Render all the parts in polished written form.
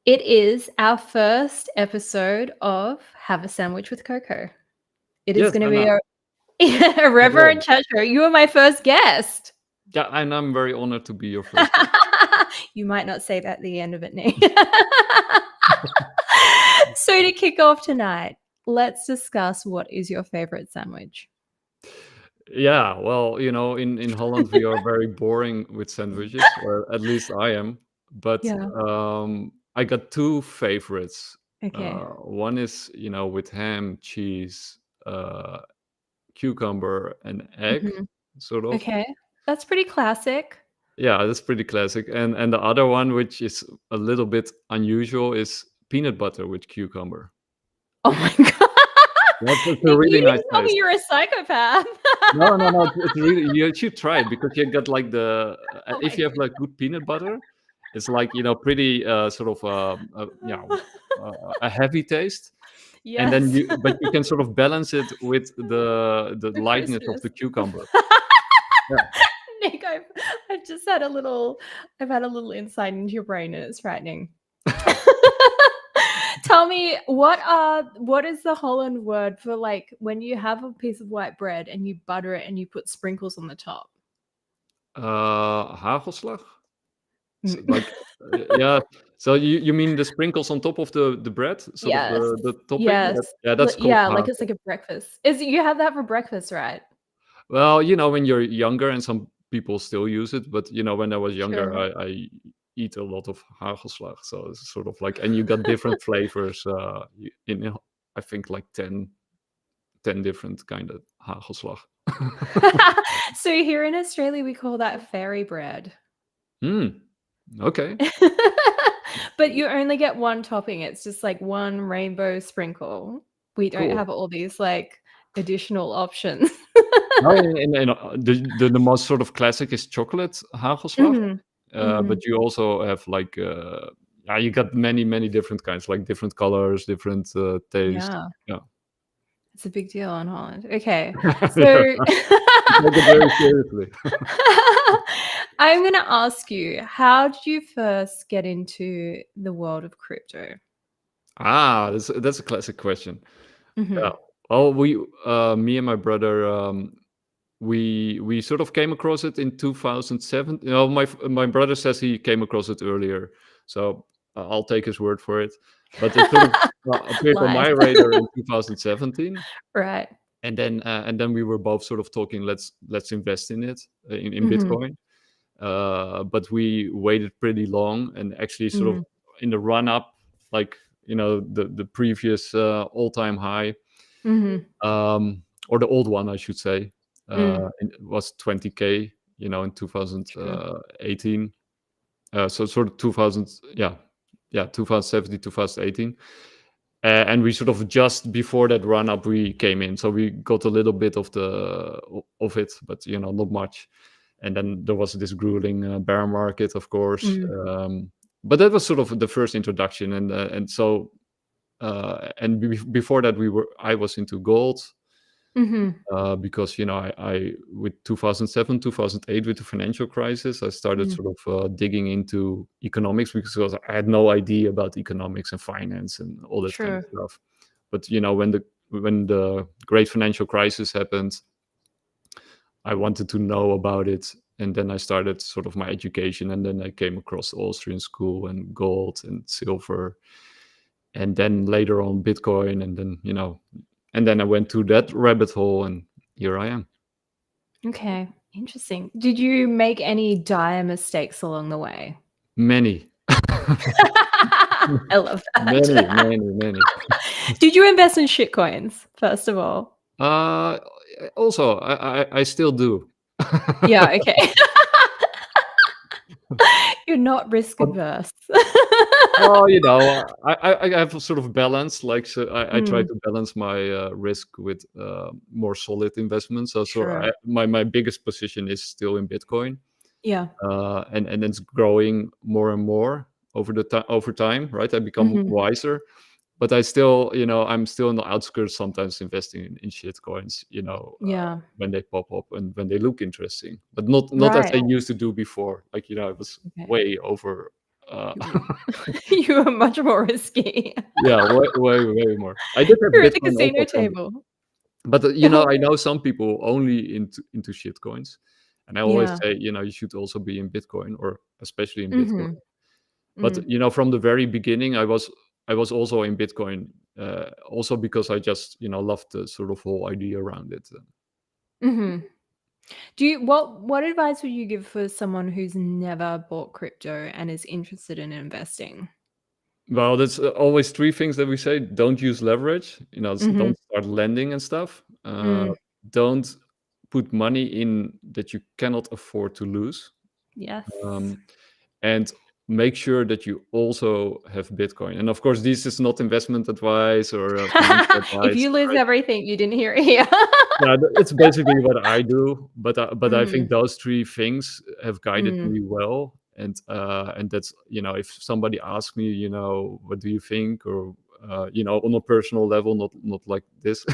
It is our first episode of Have a Sandwich with Coco. It is Yes, going to and be a reverent chat show. You are my first guest. yeah, and I'm very honored to be your first. You might not say that at the end of it, Nick. So to kick off tonight, let's discuss what is your favorite sandwich. Yeah, well, in Holland we are very boring with sandwiches, or at least I am. But Yeah. I got two favorites. Okay. One is with ham, cheese, cucumber, and egg, Mhm. sort of. Okay. That's pretty classic. Yeah, that's pretty classic. And the other one, which is a little bit unusual, is peanut butter with cucumber. Oh my God. That's a Nick, really you nice didn't tell me taste. you're a psychopath. No, it's really, you should try it, because you got like Oh if my you have like good peanut butter, it's like pretty sort of a heavy taste, and then Yes. but you can sort of balance it with the The lightness of crispness. the cucumber. Yeah. Nick, I've just had a little insight into your brain, and it's frightening. Tell me, what is the Holland word for like when you have a piece of white bread and you butter it and you put sprinkles on the top? Hagelslag. Like yeah. So you mean the sprinkles on top of the bread, sort of Yes. the topping? Yes. Yeah, that's called Yeah, like hagel. it's like a breakfast. You have that for breakfast, right? Well, when you're younger, and some people still use it, but when I was younger, Sure. I eat a lot of hagelslag. So it's sort of like, and you got different flavors. I think like 10 different kind of hagelslag. So here in Australia, we call that fairy bread. Okay. But you only get one topping. It's just like one rainbow sprinkle. We don't Cool. have all these like additional options. No, the most sort of classic is chocolate hagelslag. Mhm. Mhm. But you also have like yeah, you got many different kinds, like different colors, different taste. Yeah, Yeah. it's a big deal in Holland. Okay. Yeah. So Take it very seriously. I'm gonna ask you, how did you first get into the world of crypto? That's a classic question. Yeah. Mhm. Well, me and my brother, we sort of came across it in 2007. My brother says he came across it earlier, so I'll take his word for it. But it sort of appeared on Lies. my radar in 2017, Right. and then we were both sort of talking, let's invest in it, in Mhm. Bitcoin. But we waited pretty long, and actually sort of Mhm. in the run up, like the previous all-time high, Mhm. or the old one, I should say, Mm. it was 20K, in True. 2018. So sort of 2000, yeah, 2017, 2018. And we sort of just before that run up, we came in, so we got a little bit of it, but not much. And then there was this grueling bear market, of course. Mm. But that was sort of the first introduction, and so before that, I was into gold, Mhm. because I with 2007, 2008, with the financial crisis, I started Mm. sort of digging into economics, because I had no idea about economics and finance and all that kind of True. stuff. But when the great financial crisis happened, I wanted to know about it, and then I started sort of my education, and then I came across the Austrian school and gold and silver, and then later on Bitcoin, and then I went to that rabbit hole, and here I am. Okay. Interesting. Did you make any dire mistakes along the way? Many. I love Many, that. many, many. Did you invest in shitcoins, first of all? Uh, Also, I still do. Yeah, okay. You're not risk But averse. well, I have a sort of balance. Like, so I try Mm, to balance my risk with more solid investments. So sure. my biggest position is still in Bitcoin, Yeah. and it's growing more and more over time. Right, I become Mhm. wiser, but I still, I'm still in the outskirts sometimes, investing in shit coins. Yeah. When they pop up and when they look interesting, but not as Right. I used to do before. Like, I was Okay. way over You are much more risky. Yeah, way more. I did have You're at the Bitcoin casino also from, table. but you know, I know some people only into shit coins, and I always Yeah. say, you know, you should also be in Bitcoin, or especially in Bitcoin. Mhm. But Mm. you know, from the very beginning, I was also in Bitcoin, also because I just, you know, loved the sort of whole idea around it. Mhm. Do you what advice would you give for someone who's never bought crypto and is interested in investing? Well, that's always three things that we say. Don't use leverage. You know, Mhm. don't start lending and stuff. Mm. Don't put money in that you cannot afford to lose. Yes. Um, and make sure that you also have Bitcoin. And of course, this is not investment advice or financial If advice, you lose right? everything, you didn't hear it here. Yeah, it's basically what I do. But I think Mhm. those three things have guided Mm. me well. And that's, you know, if somebody asks me, you know, what do you think, or you know, on a personal level, not like this,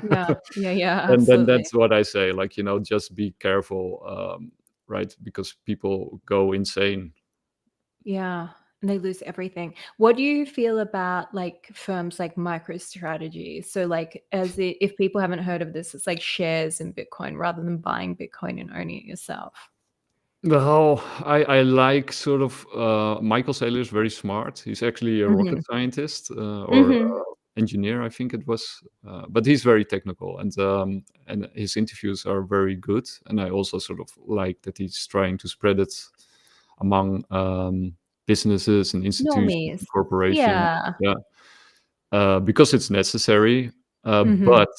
Yeah. Yeah, yeah, and then absolutely. that's what I say. Like, you know, just be careful, right? Because people go insane. Yeah, and they lose everything. What do you feel about, like, firms like MicroStrategy? So, like, if people haven't heard of this, it's like shares in Bitcoin rather than buying Bitcoin and owning it yourself. Well, I like sort of, Michael Saylor is very smart. He's actually a rocket Mhm. scientist, or Mhm. engineer, I think it was, but he's very technical, and his interviews are very good. And I also sort of like that he's trying to spread it among businesses and institutions Normies. and corporations. Yeah. Yeah, because it's necessary. Mhm. But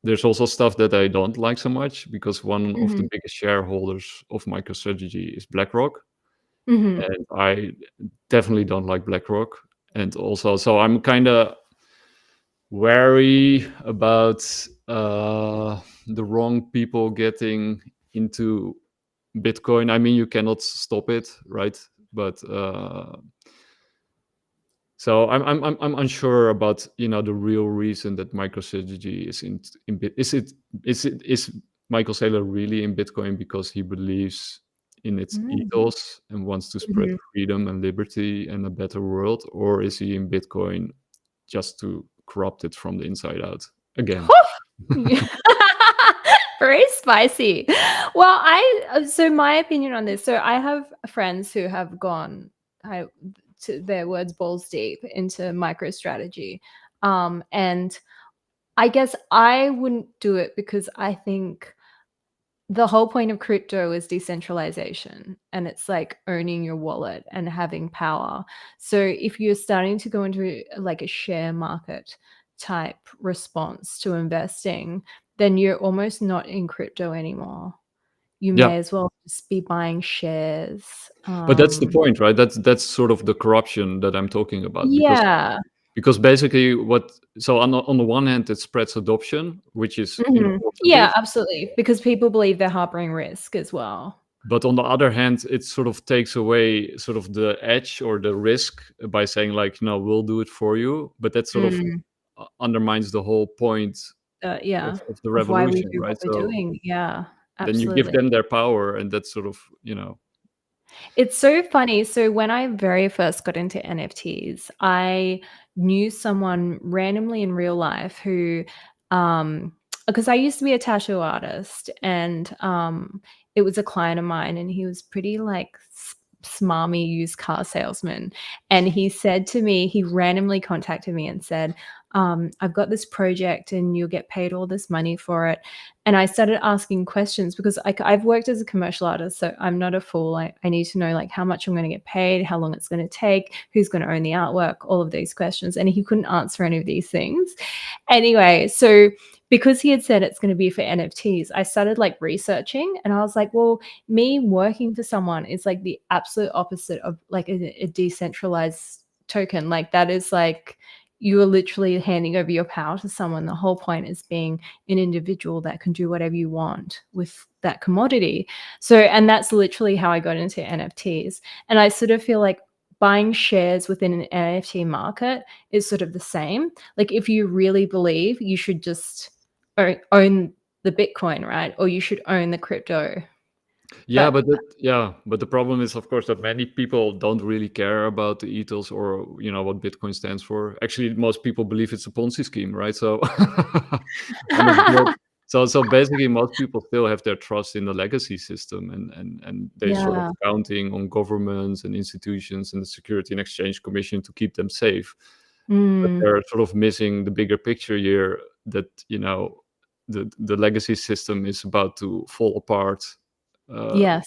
there's also stuff that I don't like so much, because one of the Mhm. biggest shareholders of MicroStrategy is BlackRock, Mhm. and I definitely don't like BlackRock. And also, so I'm kind of wary about the wrong people getting into Bitcoin. I mean, you cannot stop it, right? But so I'm unsure about, you know, the real reason that MicroStrategy is in Bit. Is Michael Saylor really in Bitcoin because he believes in its Mm. ethos and wants to spread Mhm. freedom and liberty and a better world, or is he in Bitcoin just to corrupt it from the inside out again? Yeah. Very spicy. Well, so my opinion on this, so I have friends who have gone, I to their words, balls deep into MicroStrategy. And I guess I wouldn't do it because I think the whole point of crypto is decentralization, and it's like owning your wallet and having power. So if you're starting to go into like a share market type response to investing, then you're almost not in crypto anymore. You Yeah, may as well just be buying shares. but that's the point, right? That's sort of the corruption that I'm talking about, Yeah. because basically what, so on the one hand it spreads adoption, which is, you know, Mhm. positive. Yeah, absolutely, because people believe they're harboring risk as well. But on the other hand, it sort of takes away sort of the edge or the risk by saying, like, no, we'll do it for you. But that sort of Mm. undermines the whole point Yeah, of the of why we revolution, do what right? we're So doing. Yeah, then you give absolutely. them their power, and that's sort of, you know. It's so funny. So when I very first got into NFTs, I knew someone randomly in real life who, because I used to be a tattoo artist, and it was a client of mine, and he was pretty like smarmy used car salesman. And he said to me, he randomly contacted me and said, I've got this project and you'll get paid all this money for it. And I started asking questions because I've worked as a commercial artist, so I'm not a fool. I need to know like how much I'm going to get paid, how long it's going to take, who's going to own the artwork, all of these questions. And he couldn't answer any of these things. Anyway, so because he had said it's going to be for NFTs, I started like researching, and I was like, well, me working for someone is like the absolute opposite of like a decentralized token. Like that is like you are literally handing over your power to someone. The whole point is being an individual that can do whatever you want with that commodity. So, and that's literally how I got into NFTs. And I sort of feel like buying shares within an NFT market is sort of the same. Like if you really believe, you should just own the Bitcoin, right? Or you should own the crypto. Yeah, but the problem is, of course, that many people don't really care about the ethos or what Bitcoin stands for. Actually, most people believe it's a Ponzi scheme, right? So, and it's built. So basically, most people still have their trust in the legacy system, and they're sort of Yeah. counting on governments and institutions and the Security and Exchange Commission to keep them safe. But Mm. they're sort of missing the bigger picture here. That the legacy system is about to fall apart. Uh, Yes.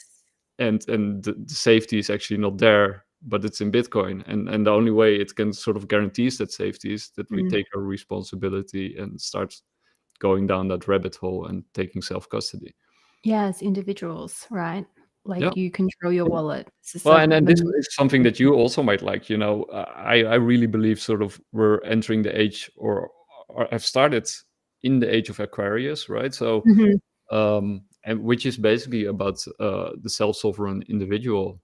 and the safety is actually not there, but it's in Bitcoin, and the only way it can sort of guarantees that safety is that we Mm. take our responsibility and start going down that rabbit hole and taking self-custody. Yeah, as individuals, right? Yeah. Like, you control your wallet. This is Well, the and this main is something that you also might like. I really believe sort of we're entering the age, or have started in the age of Aquarius, right? So, Mhm. and which is basically about the self-sovereign individual,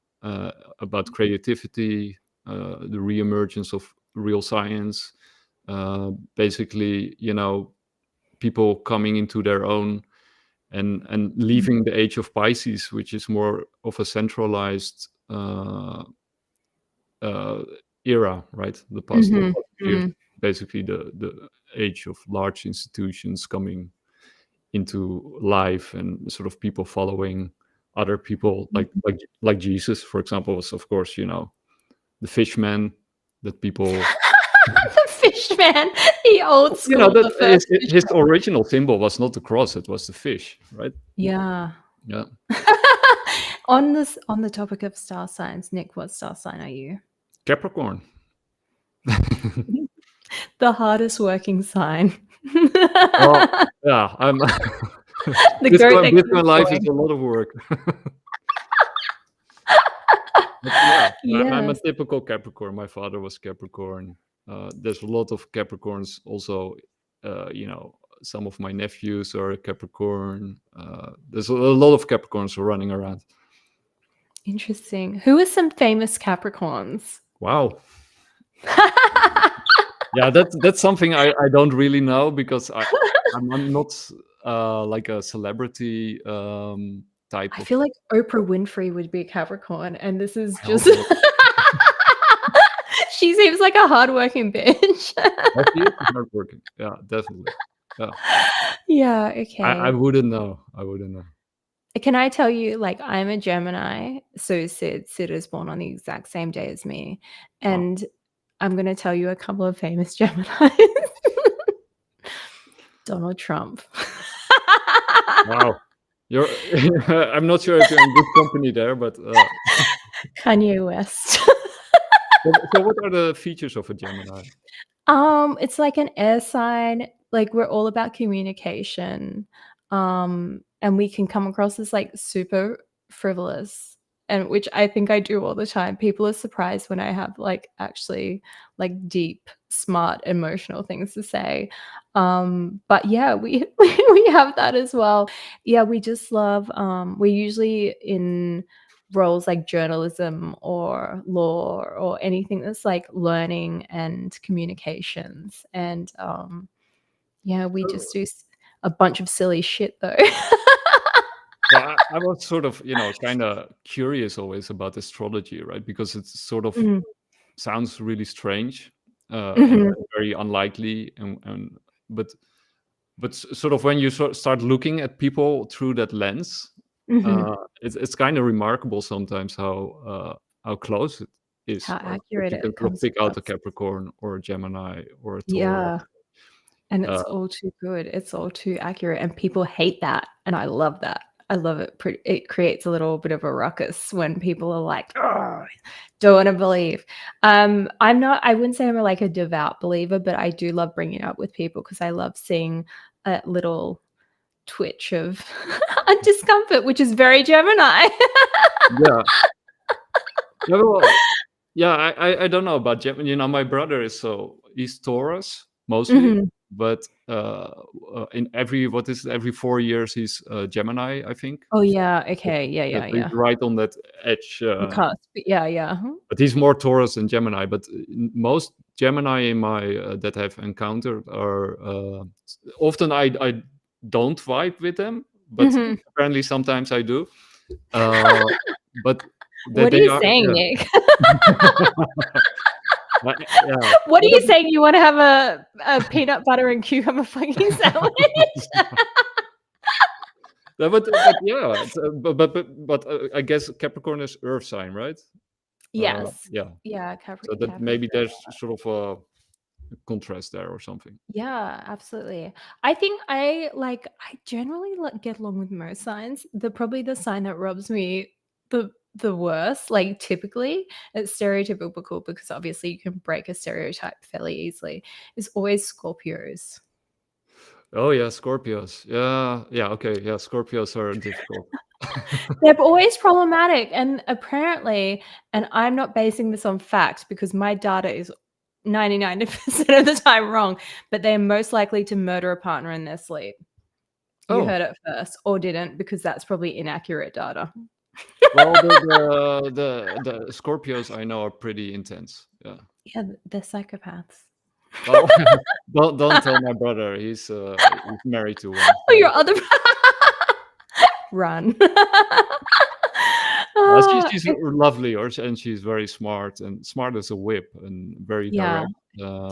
about creativity, the reemergence of real science, basically, people coming into their own, and Mm. leaving the age of Pisces, which is more of a centralized uh, era, right? The past Mhm. years, Mm. basically the age of large institutions coming into life, and sort of people following other people, like Jesus, for example, was, of course, the fishman that people. The fish man, the old school, That the first fish his man. original symbol was not the cross; it was the fish, right? Yeah. Yeah, On the topic of star signs, Nick, what star sign are you? Capricorn. The hardest working sign. Well, yeah, I'm. The goat Bitcoin, that Bitcoin keeps life is going. a lot of work. But yeah, I'm a Yes. typical Capricorn. My father was Capricorn. There's a lot of Capricorns also. Some of my nephews are Capricorn. There's a lot of Capricorns running around. Interesting. Who are some famous Capricorns? Wow. Yeah, that's something I don't really know, because I'm not like a celebrity type I of. feel like Oprah Winfrey would be a Capricorn, and this is I hope just not. she seems like a hardworking bitch. But he is hardworking. Yeah, definitely. Yeah. Yeah, I okay. wouldn't know. I wouldn't know. Can I tell you, like, I'm a Gemini, so Sid is born on the exact same day as me, Wow. and I'm gonna tell you a couple of famous Geminis. Donald Trump. Wow. You're I'm not sure if you're in good company there, but Kanye West. so what are the features of a Gemini? It's like an air sign, like, we're all about communication, and we can come across as, like, super frivolous, and which I think I do all the time. People are surprised when I have, like, actually, like, deep, smart, emotional things to say. But yeah, we we have that as well. Yeah, we just love, we're usually in roles like journalism or law or anything that's like learning and communications. And yeah, we just So, do a bunch of silly shit though. well, I was sort of, kind of curious always about astrology, right? Because it's sort of Mm. sounds really strange, Mhm. and very unlikely, and but sort of when you start looking at people through that lens, Mhm. it's kind of remarkable sometimes how close it is, How right? That accurate you can it sort of comes pick out a across. Capricorn or a Gemini or a Taurus. Yeah. And it's Uh, all too good. It's all too accurate, and people hate that, and I love that. I love it. It creates a little bit of a ruckus when people are like, "Oh, don't wanna believe." I wouldn't say I'm, like, a devout believer, but I do love bringing it up with people because I love seeing a little twitch of discomfort, which is very Gemini. yeah, yeah, well, yeah. I don't know about Gemini. My brother he's Taurus mostly, Mhm. but in every 4 years he's Gemini, I think. Oh, yeah, So, okay. Yeah, yeah, yeah, so he's yeah. right on that edge. The cusp. Yeah, yeah. But he's more Taurus than Gemini. But most Gemini in my that I've encountered are often I don't vibe with them, but Mhm. apparently sometimes I do. But What are they you are, saying, yeah. Nick? Yeah. What are No, you saying? You want to have a peanut butter and cucumber fucking sandwich? no, yeah, I guess Capricorn is Earth sign, right? Yes. Yeah. Yeah, So that Capri's maybe Earth. there's sort of a contrast there or something. Yeah, absolutely. I think I generally get along with most signs. Probably the sign that rubs me the worst, like typically it's stereotypical because obviously you can break a stereotype fairly easily, is always Scorpios. Oh yeah, Scorpios. Yeah. Okay. Yeah, Scorpios are difficult. They're always problematic, and apparently, and I'm not basing this on fact because my data is 99% of the time wrong, but they're most likely to murder a partner in their sleep. You Oh heard it first, or didn't, because that's probably inaccurate data. well, the Scorpios I know are pretty intense. Yeah. Yeah, they're psychopaths. Well, don't tell my brother. He's married to one. Oh, your So. other run. She's lovely, and she's very smart and smart as a whip and very Yeah, direct.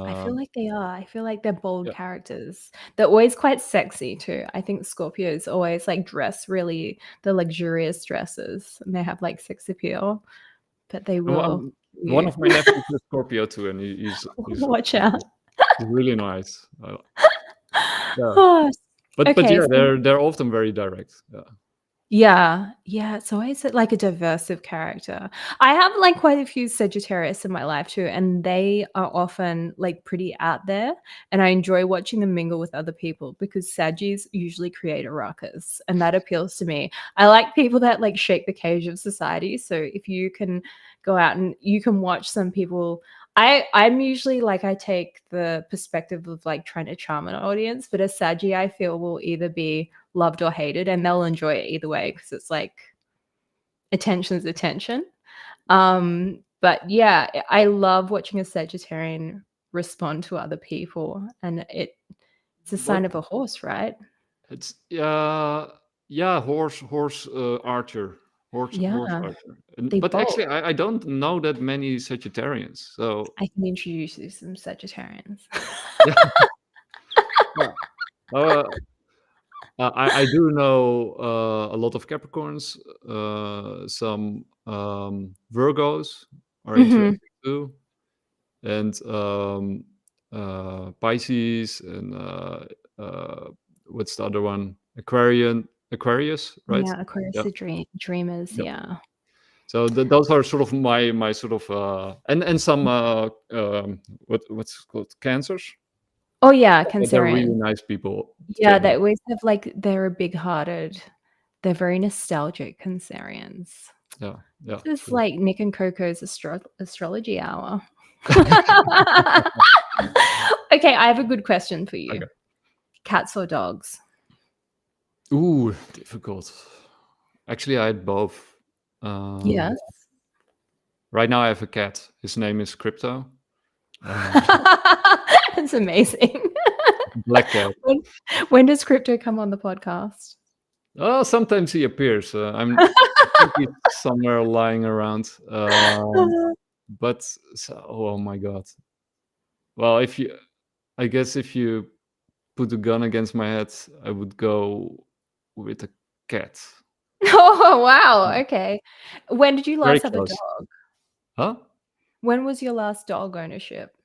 I feel like they are. I feel like they're bold Yeah. characters. They're always quite sexy too. I think Scorpios always dress really the luxurious dresses, and they have sex appeal, but they will kill One you. of my nephews is Scorpio too, and he's Watch out. really nice. Yeah, Oh, but okay, yeah, so they're often very direct. Yeah. yeah, it's always like a diversive character. I have quite a few Sagittarius in my life too, and they are often pretty out there, and I enjoy watching them mingle with other people because Saggies usually create a ruckus, and that appeals to me. I like people that shake the cage of society. So if you can go out and you can watch some people, I'm usually I take the perspective of trying to charm an audience, but a Saggy I feel will either be loved or hated, and they'll enjoy it either way because it's attention's attention. But yeah, I love watching a Sagittarian respond to other people, and it's a sign What of a horse, right? it's horse archer. Horse Yeah, archer. they But bolt. actually, I don't know that many Sagittarians. So I can introduce you to some Sagittarians. yeah, yeah. Uh, I do know a lot of Capricorns. Some Virgos are Mhm. interesting too, and Pisces, and what's the other one? Aquarius, right? Yeah, Aquarius Yeah, are dreamers, yeah. yeah. So those are sort of my sort of and some what's it called, Cancers. Oh, yeah, They're really Cancerians. nice people to Yeah, chat they with. always have they're a big-hearted, they're very nostalgic Cancerians. Yeah, yeah, This is true. like Nick and Coco's astrology hour. Okay, I have a good question for you. Okay. Cats or dogs? Ooh, difficult. Actually, I had both. Um, Yes. right now, I have a cat. His name is Crypto. That's amazing. Black cat. When when does Crypto come on the podcast? Oh, sometimes he appears. I think he's somewhere lying around. But oh my god. Well, I guess if you put a gun against my head, I would go with a cat. Oh, wow, Yeah, okay. When did you very last have a close. dog? Huh? When was your last dog ownership?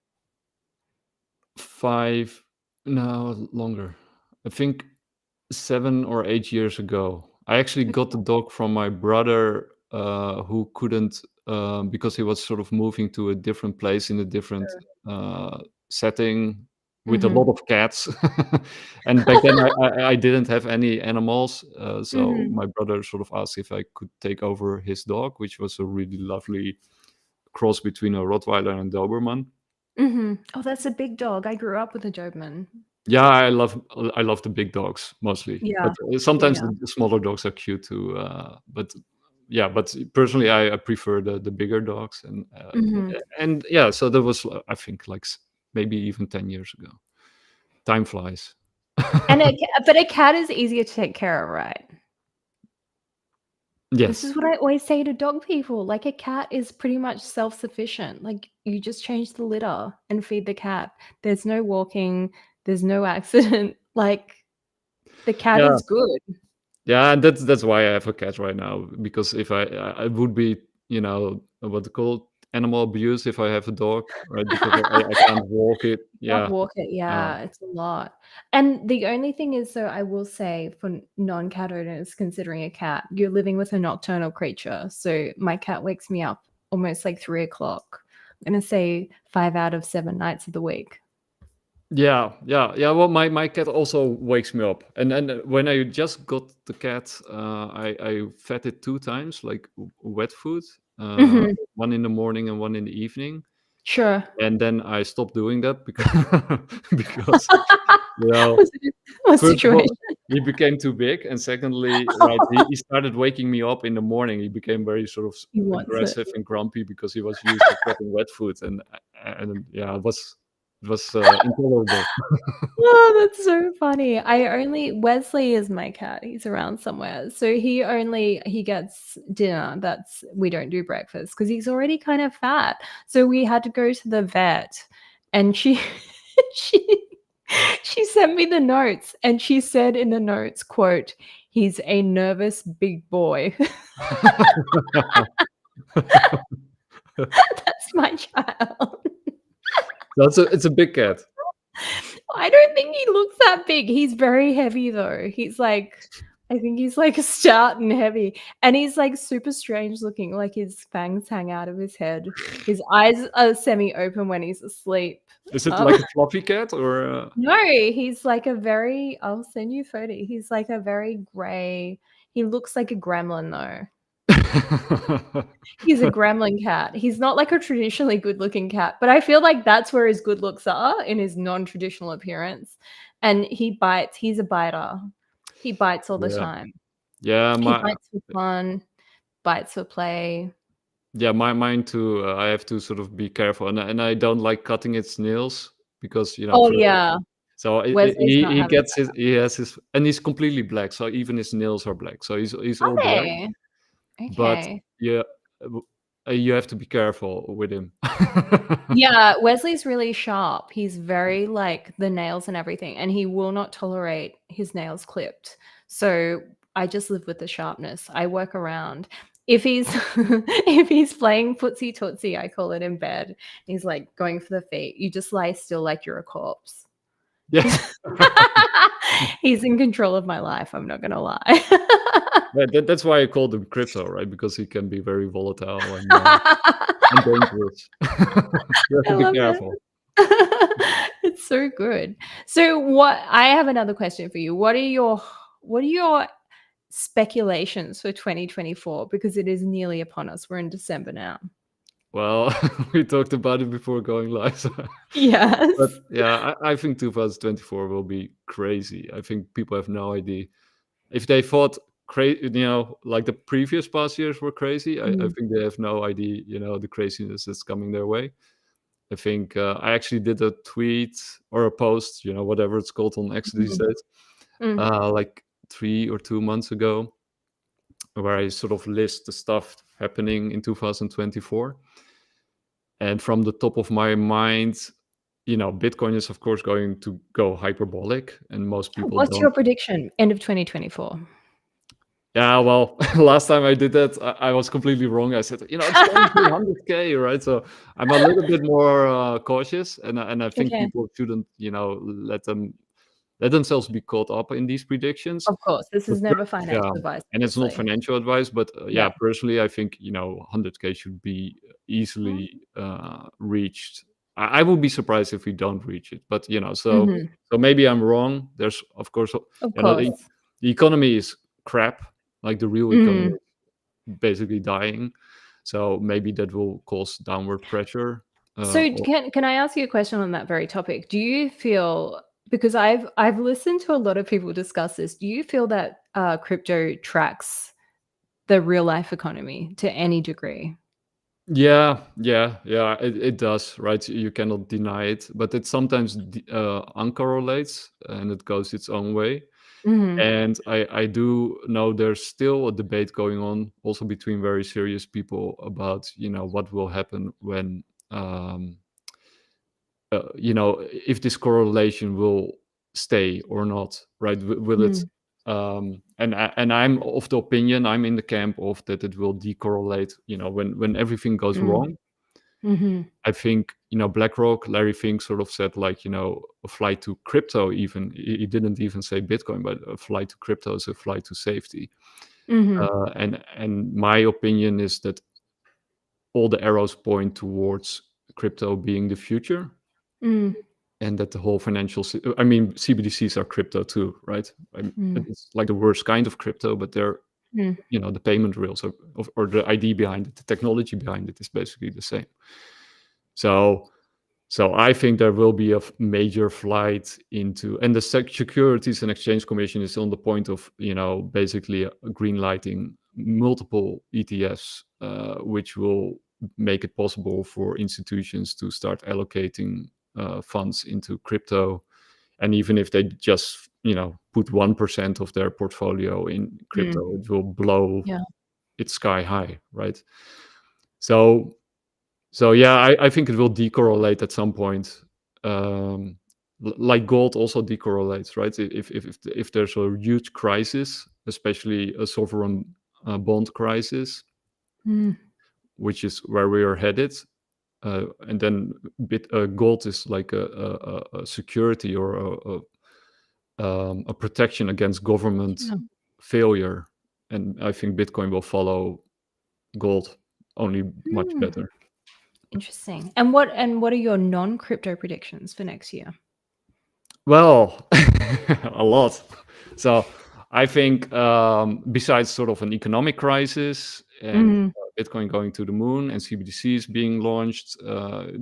5, no, longer. I think 7 or 8 years ago. I actually got the Okay. dog from my brother, who couldn't, because he was sort of moving to a different place in a different uh, setting with a Mhm. lot of cats. And back then, I didn't have any animals, so Mhm. my brother sort of asked if I could take over his dog, which was a really lovely cross between a Rottweiler and Doberman. Mhm. Oh, that's a big dog. I grew up with a Doberman. Yeah, I love the big dogs mostly, Yeah. but sometimes Yeah. the smaller dogs are cute too. But yeah, but personally, I prefer the bigger dogs, Mhm. and yeah. So that was I think maybe even 10 years ago. Time flies. But a cat is easier to take care of, right? This Yes. is what I always say to dog people. Like, a cat is pretty much self-sufficient. Like, you just change the litter and feed the cat. There's no walking, there's no accident. Like, the cat Yeah. is good. Yeah, and that's why I have a cat right now, because if I would be, what to call animal abuse if I have a dog, right? Because I can't walk it. Can't Yeah. walk it, Uh, yeah, it's a lot. And the only thing is, so I will say for non-cat owners considering a cat, you're living with a nocturnal creature. So my cat wakes me up almost like 3 o'clock. I'm gonna say 5 out of 7 nights of the week. yeah. Well, my cat also wakes me up, and when I just got the cat, I fed it 2 times, like wet food, Mhm. one in the morning and one in the evening, Sure. and then I stopped doing that because because you know Was it what first of situation? all, he became too big, and secondly, right, he started waking me up in the morning. He became very sort of He wants it. aggressive and grumpy because he was used to getting wet food, and yeah, it was intolerable. Oh, that's so funny. Wesley is my cat. He's around somewhere. So he gets dinner. We don't do breakfast because he's already kind of fat. So we had to go to the vet, and she she she sent me the notes, and she said in the notes, quote, "He's a nervous big boy." That's my child. It's a big cat. I don't think he looks that big. He's very heavy though. I think he's like stout and heavy. And he's like super strange looking. Like his fangs hang out of his head. His eyes are semi open when he's asleep. Is it Um, like a fluffy cat or? no, he's like I'll send you a photo. He's like a very gray, he looks like a gremlin though. He's a gremlin cat. He's not like a traditionally good-looking cat, but I feel like that's where his good looks are, in his non-traditional appearance. And he bites. He's a biter. He bites all the Yeah, time. yeah, He bites for fun, bites for play. mine too. I have to sort of be careful, and I don't like cutting its nails because Oh, for yeah. so Wesley's not he having gets his he has his and he's completely black, so even his nails are black. So he's Are all black, they? but Okay. yeah, you have to be careful with him. Yeah, Wesley's really sharp. He's very like the nails and everything, and he will not tolerate his nails clipped. So I just live with the sharpness. I work around. If he's if he's playing footsie tootsie, I call it in bed. He's like going for the feet. You just lie still like you're a corpse. Yeah. He's in control of my life. I'm not gonna lie. Yeah, that's why I called him crypto, right? Because he can be very volatile and dangerous. You have I to be love careful. it. It's so good. So what I have another question for you. What are your speculations for 2024? Because it is nearly upon us. We're in December now. Well, we talked about it before going live. But Yes. yeah, I think 2024 will be crazy. I think people have no idea. If they thought like the previous past years were crazy, I Mm, think they have no idea, the craziness that's coming their way. I think I actually did a tweet or a post, whatever it's called on X these mm, days, mm. like 3 or 2 months ago, where I sort of list the stuff happening in 2024. And from the top of my mind, Bitcoin is of course going to go hyperbolic, and most people What's don't. your prediction? End of 2024. Yeah, well, last time I did that, I was completely wrong. I said, it's going to 100K, right? So I'm a little bit more cautious, and I think Okay. people shouldn't, let themselves be caught up in these predictions. Of course. This But is never financial yeah, advice, and it's not obviously. financial advice, but yeah, Yeah. personally, I think 100K should be easily reached. I would be surprised if we don't reach it, but Mhm. so maybe I'm wrong. There's of course, Of the course. economy is crap, like the real economy Mhm. is basically dying. So maybe that will cause downward pressure. So Or, can I ask you a question on that very topic? Do you feel, because I've listened to a lot of people discuss this, do you feel that crypto tracks the real life economy to any degree? yeah, it does, right? You cannot deny it, but it sometimes uncorrelates and it goes its own way. Mhm. And I do know there's still a debate going on, also between very serious people, about what will happen when if this correlation will stay or not, right? Will it? Mm. And I'm of the opinion, I'm in the camp of that it will decorrelate. When everything goes Mm. wrong, Mhm. I think BlackRock, Larry Fink sort of said, like, a flight to crypto. Even he didn't even say Bitcoin, but a flight to crypto is a flight to safety. Mhm. And my opinion is that all the arrows point towards crypto being the future, Mm. and that the whole I mean, CBDCs are crypto too, right? Mm. It's like the worst kind of crypto, but they're Mm. the payment rails or the ID behind it, the technology behind it is basically the same. So I think there will be a major flight into, and the Securities and Exchange Commission is on the point of, basically green lighting multiple ETFs, which will make it possible for institutions to start allocating funds into crypto. And even if they just, put 1% of their portfolio in Mm. crypto, it will blow Yeah. it sky high, right? So yeah, I think it will decorrelate at some point. Like gold also decorrelates, right? If there's a huge crisis, especially a sovereign bond crisis, Mm. which is where we are headed, and then gold is like a security or a protection against government Yeah. failure, and I think Bitcoin will follow gold, only much Mm. better. Interesting. And what are your non-crypto predictions for next year? Well, a lot. So I think, besides sort of an economic crisis and Mhm. Bitcoin going to the moon and CBDCs being launched,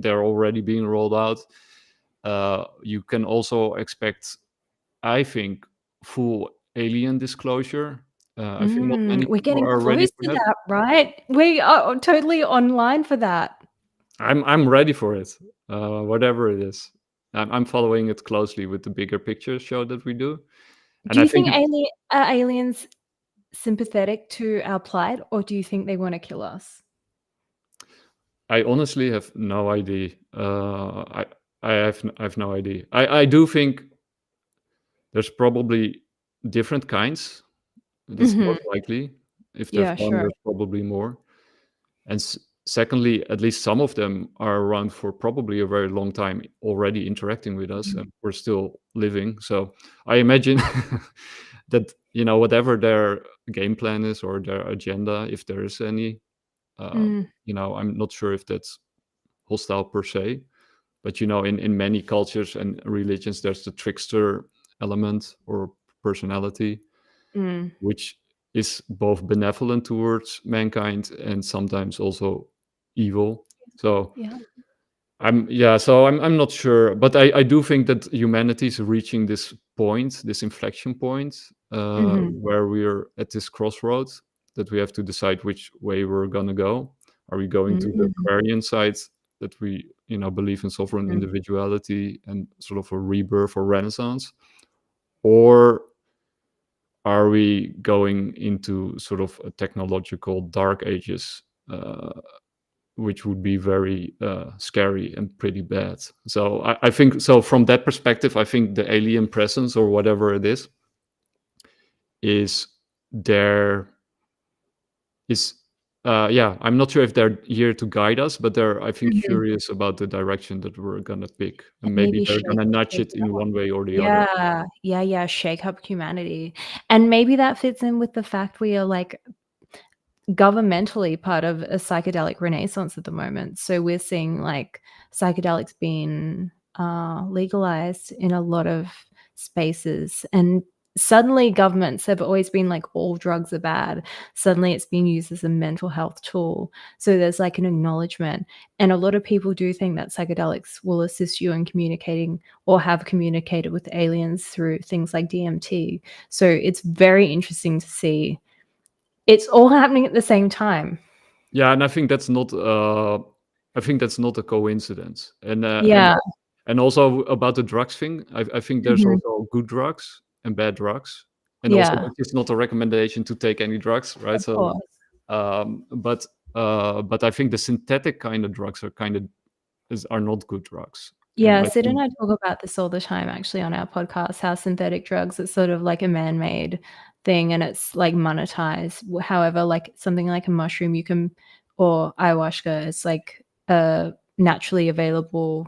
they're already being rolled out. You can also expect, I think, full alien disclosure. I think not many We're people getting are ready close for to that. that, right? We are totally online for that. I'm ready for it, whatever it is. I'm following it closely with the bigger picture show that we do, and Do I you think think aliens sympathetic to our plight, or do you think they wanna kill us? I honestly have no idea. I have no idea. I do think there's probably different kinds. That's Mhm. most likely. If there's Yeah, one, sure. there's probably more. And secondly, at least some of them are around for probably a very long time, already interacting with us, Mm. and we're still living. So I imagine that whatever their game plan is or their agenda, if there is any, uh, Mm. I'm not sure if that's hostile per se. But in many cultures and religions, there's the trickster element or personality, Mm. which is both benevolent towards mankind and sometimes also evil. So Yeah. I'm not sure, but I do think that humanity is reaching this point, this inflection point, Mhm. where we're at this crossroads that we have to decide which way we're gonna go. Are we going to the Mm. Aquarian side that we believe in sovereign Mm. individuality and sort of a rebirth or renaissance, or are we going into sort of a technological dark ages, which would be very scary and pretty bad. So I think so from that perspective, I think the alien presence or whatever it is there is yeah, I'm not sure if they're here to guide us, but they're, I think, Mhm. curious about the direction that we're gonna pick, And and maybe maybe they're shake gonna nudge shake it it in up. one way or the other. Yeah. Yeah, yeah, shake up humanity. And maybe that fits in with the fact we are, like, governmentally part of a psychedelic renaissance at the moment. So we're seeing like psychedelics being legalized in a lot of spaces, and suddenly governments have always been like all drugs are bad. Suddenly it's being used as a mental health tool. So there's like an acknowledgement, and a lot of people do think that psychedelics will assist you in communicating or have communicated with aliens through things like DMT. So it's very interesting to see it's all happening at the same time. Yeah, and I think that's not a coincidence. And Yeah. and also about the drugs thing, I think there's Mhm. also good drugs and bad drugs. and also Yeah, it's not a recommendation to take any drugs, right? of So, course. um, but but I think the synthetic kind of drugs are not good drugs, and Yeah, I Sid think and I talk about this all the time actually on our podcast, how synthetic drugs, it's sort of like a man-made thing and it's like monetized. However, like something like a mushroom you can or ayahuasca, it's like a naturally available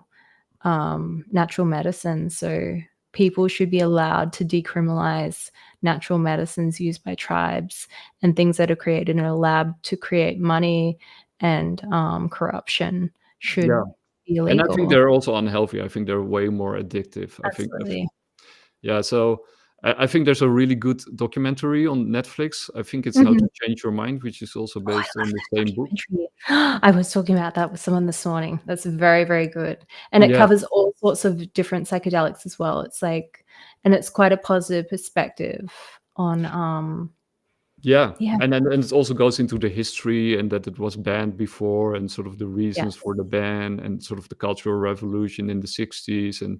natural medicine. So people should be allowed to decriminalize natural medicines used by tribes and things that are created in a lab to create money and corruption yeah, should be and I think illegal. they're also unhealthy. I think they're way more addictive. Absolutely. Yeah, so I think there's a really good documentary on Netflix. I think it's How Mhm. to Change Your Mind, which is also Oh, I based love on the that same book. documentary. I was talking about that with someone this morning. That's very, very good, and it Yeah, covers all sorts of different psychedelics as well. It's like and it's quite a positive perspective on, yeah, yeah, and it also goes into the history and that it was banned before and sort of the reasons yes, for the ban and sort of the Cultural Revolution in the 60s and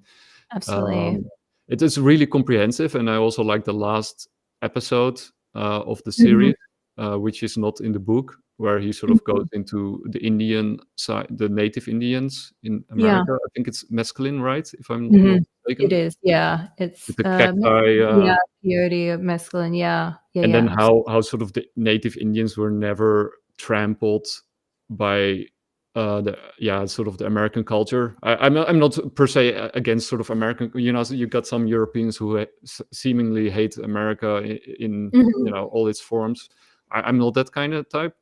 absolutely. um, it is really comprehensive. And I also like the last episode of the Mhm, series, which is not in the book, where he sort of goes mhm. into the Indian side, the native Indians in Yeah, America. I think it's mescaline, right? If I'm not mhm. It mistaken, is, yeah. with It's, the cacti. yeah, peyote, mescaline, yeah. Yeah, And then yeah, how sort of the native Indians were never trampled by the sort of the American culture. I'm not per se against sort of American. You know, so you got some Europeans who seemingly hate America in Mhm. all its forms. I'm not that kind of type.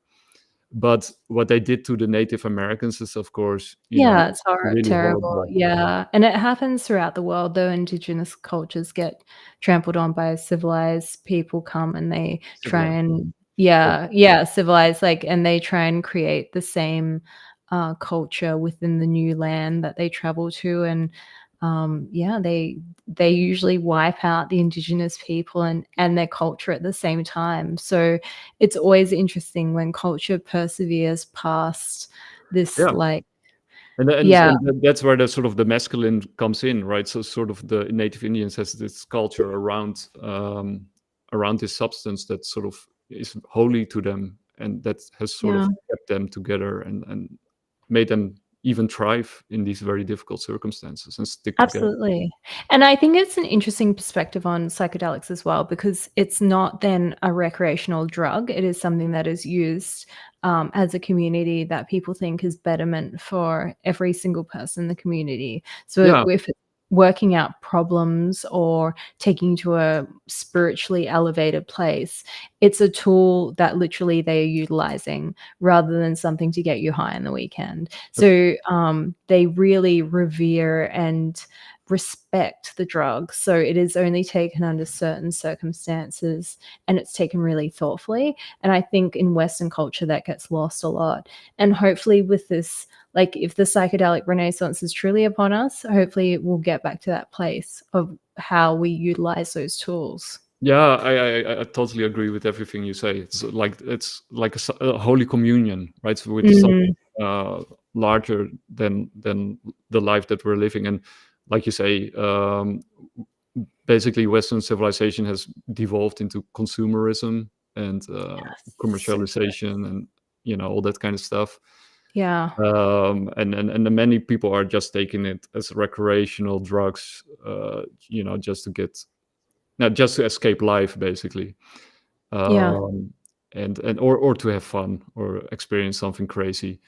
But what they did to the Native Americans is, of course, Yeah, it's really terrible, horrible. yeah, and it happens throughout the world, though indigenous cultures get trampled on by civilized people come and they try Civilized. and Oh, yeah, civilized, like and they try and create the same, culture within the new land that they travel to, and, yeah, they usually wipe out the indigenous people and their culture at the same time, so it's always interesting when culture perseveres past this, yeah. like And yeah, that's where the sort of the masculine comes in, right? So sort of the native Indians has this culture around this substance that sort of is holy to them, and that has sort yeah, of kept them together and made them even thrive in these very difficult circumstances and stick together. absolutely. And I think it's an interesting perspective on psychedelics as well, because it's not then a recreational drug. It is something that is used as a community that people think is betterment for every single person in the community. So Yeah, if it's working out problems or taking you to a spiritually elevated place, it's a tool that literally they are utilizing rather than something to get you high on the weekend. So they really revere and respect the drug. So it is only taken under certain circumstances and it's taken really thoughtfully. And I think in Western culture that gets lost a lot. And hopefully with this, like if the psychedelic renaissance is truly upon us, hopefully we'll get back to that place of how we utilize those tools. yeah, I totally agree with everything you say. It's like a holy communion, right? So with something Mhm. uh, larger than the life that we're living, and like you say, basically Western civilization has devolved into consumerism and So true. commercialization, and all that kind of stuff. Yeah. And many people are just taking it as recreational drugs, just to get now just to escape life, basically, Yeah. um, and or to have fun or experience something crazy.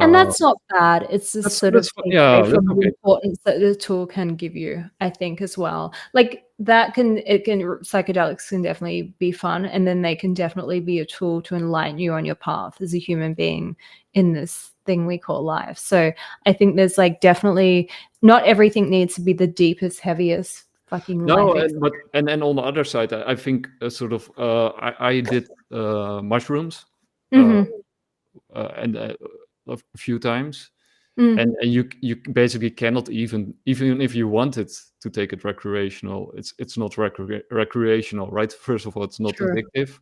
And Uh, that's not bad. It's just sort of takes yeah, away that's from the okay. importance that the tool can give you, I think, as well. Like that can it can psychedelics can definitely be fun, and then they can definitely be a tool to enlighten you on your path as a human being in this thing we call life. So I think there's like definitely not everything needs to be the deepest, heaviest fucking life No, experience. and on the other side, I think sort of I did mushrooms, uh, Mhm. and a few times, Mm. and you basically cannot even if you wanted to take it recreational, it's not recreational, right? First of all, it's not True. addictive,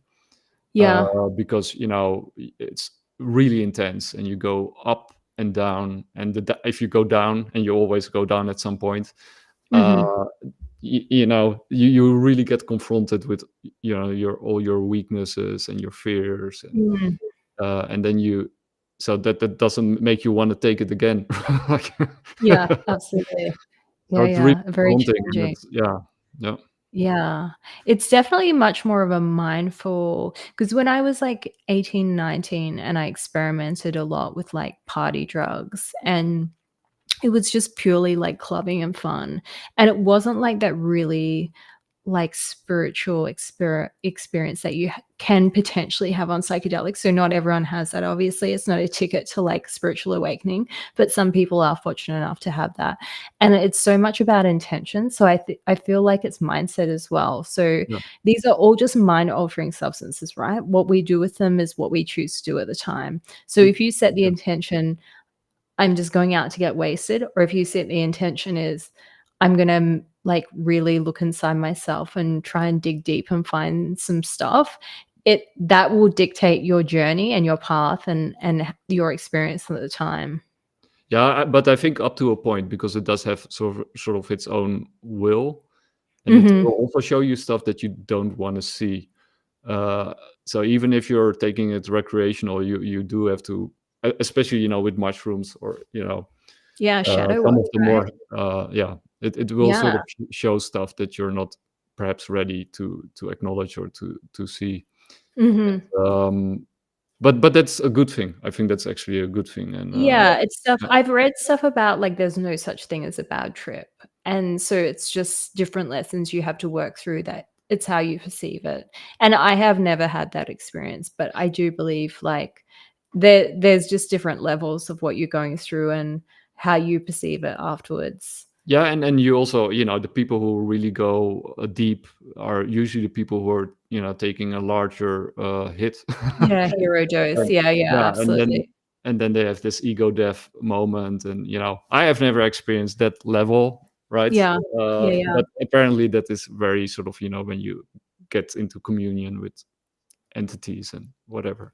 Yeah. because it's really intense, and you go up and down, and if you go down, and you always go down at some point, Mhm. uh, you know, you really get confronted with, you know, all your weaknesses and your fears, Mm. and then so that doesn't make you want to take it again. Like, Yeah, absolutely. so Yeah, it's really yeah, very confronting, and challenging. it's yeah. Yeah. It's definitely much more of a mindful, because when I was, like, 18, 19, and I experimented a lot with, like, party drugs, and it was just purely, like, clubbing and fun, and it wasn't like that really, like, spiritual experience that you can potentially have on psychedelics. So not everyone has that. Obviously, it's not a ticket to, like, spiritual awakening, but some people are fortunate enough to have that. And it's so much about intention. So I feel like it's mindset as well. So Yeah, these are all just mind altering substances, right? What we do with them is what we choose to do at the time. So y if you set the yeah. intention, I'm just going out to get wasted, or if you set the intention is, I'm gonna, like, really look inside myself and try and dig deep and find some stuff, that will dictate your journey and your path and your experience at the time. Yeah, but I think up to a point, because it does have sort of its own will, and it will Mhm. also show you stuff that you don't wanna see. Uh, so even if you're taking it recreational, you do have to, especially, you know, with mushrooms, or, you know, Yeah, shadow some work, of the right? more, it will sort Yeah. of show stuff that you're not perhaps ready to acknowledge or to see. Mhm. Um, but that's a good thing. I think that's actually a good thing, and Yeah, it's stuff yeah, I've read stuff about, like, there's no such thing as a bad trip, and so it's just different lessons you have to work through, that it's how you perceive it, and I have never had that experience, but I do believe, like, there's just different levels of what you're going through and how you perceive it afterwards. yeah, and you also, you know, the people who really go deep are usually the people who are, you know, taking a larger hit. Yeah, hero dose. And Yeah, yeah, yeah, absolutely. and then they have this ego death moment, and, you know, I have never experienced that level, right? Yeah. Yeah, yeah. But apparently that is very sort of, you know, when you get into communion with entities and whatever.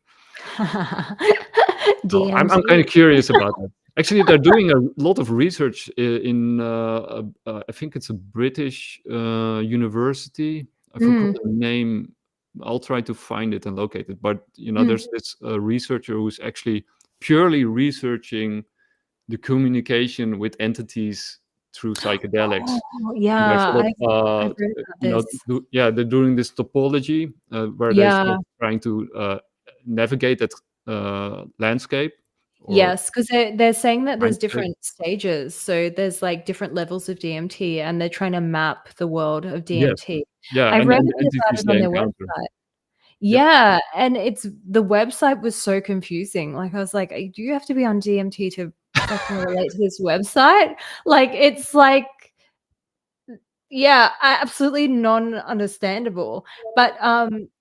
So I'm DMT. kind of curious about that. Actually, they're doing a lot of research in I think it's a British university. I forgot Mm, the name. I'll try to find it and locate it. But, you know, mm. there's this researcher who's actually purely researching the communication with entities through psychedelics. Oh, And they're yeah, sort I've of, read about you know, this. yeah, they're doing this topology, where they're sort Yeah. of trying to navigate that landscape, or Yes, 'cause they're saying that there's mindscape. different stages, so there's, like, different levels of DMT, and they're trying to map the world of Yes. DMT. Yeah, I read and a the bit about entities it they on their encounter. website. Yep. Yeah, and the website was so confusing, like, I was like, "Do you have to be on DMT to fucking relate to this website?" Like, it's like, yeah, absolutely non-understandable, but,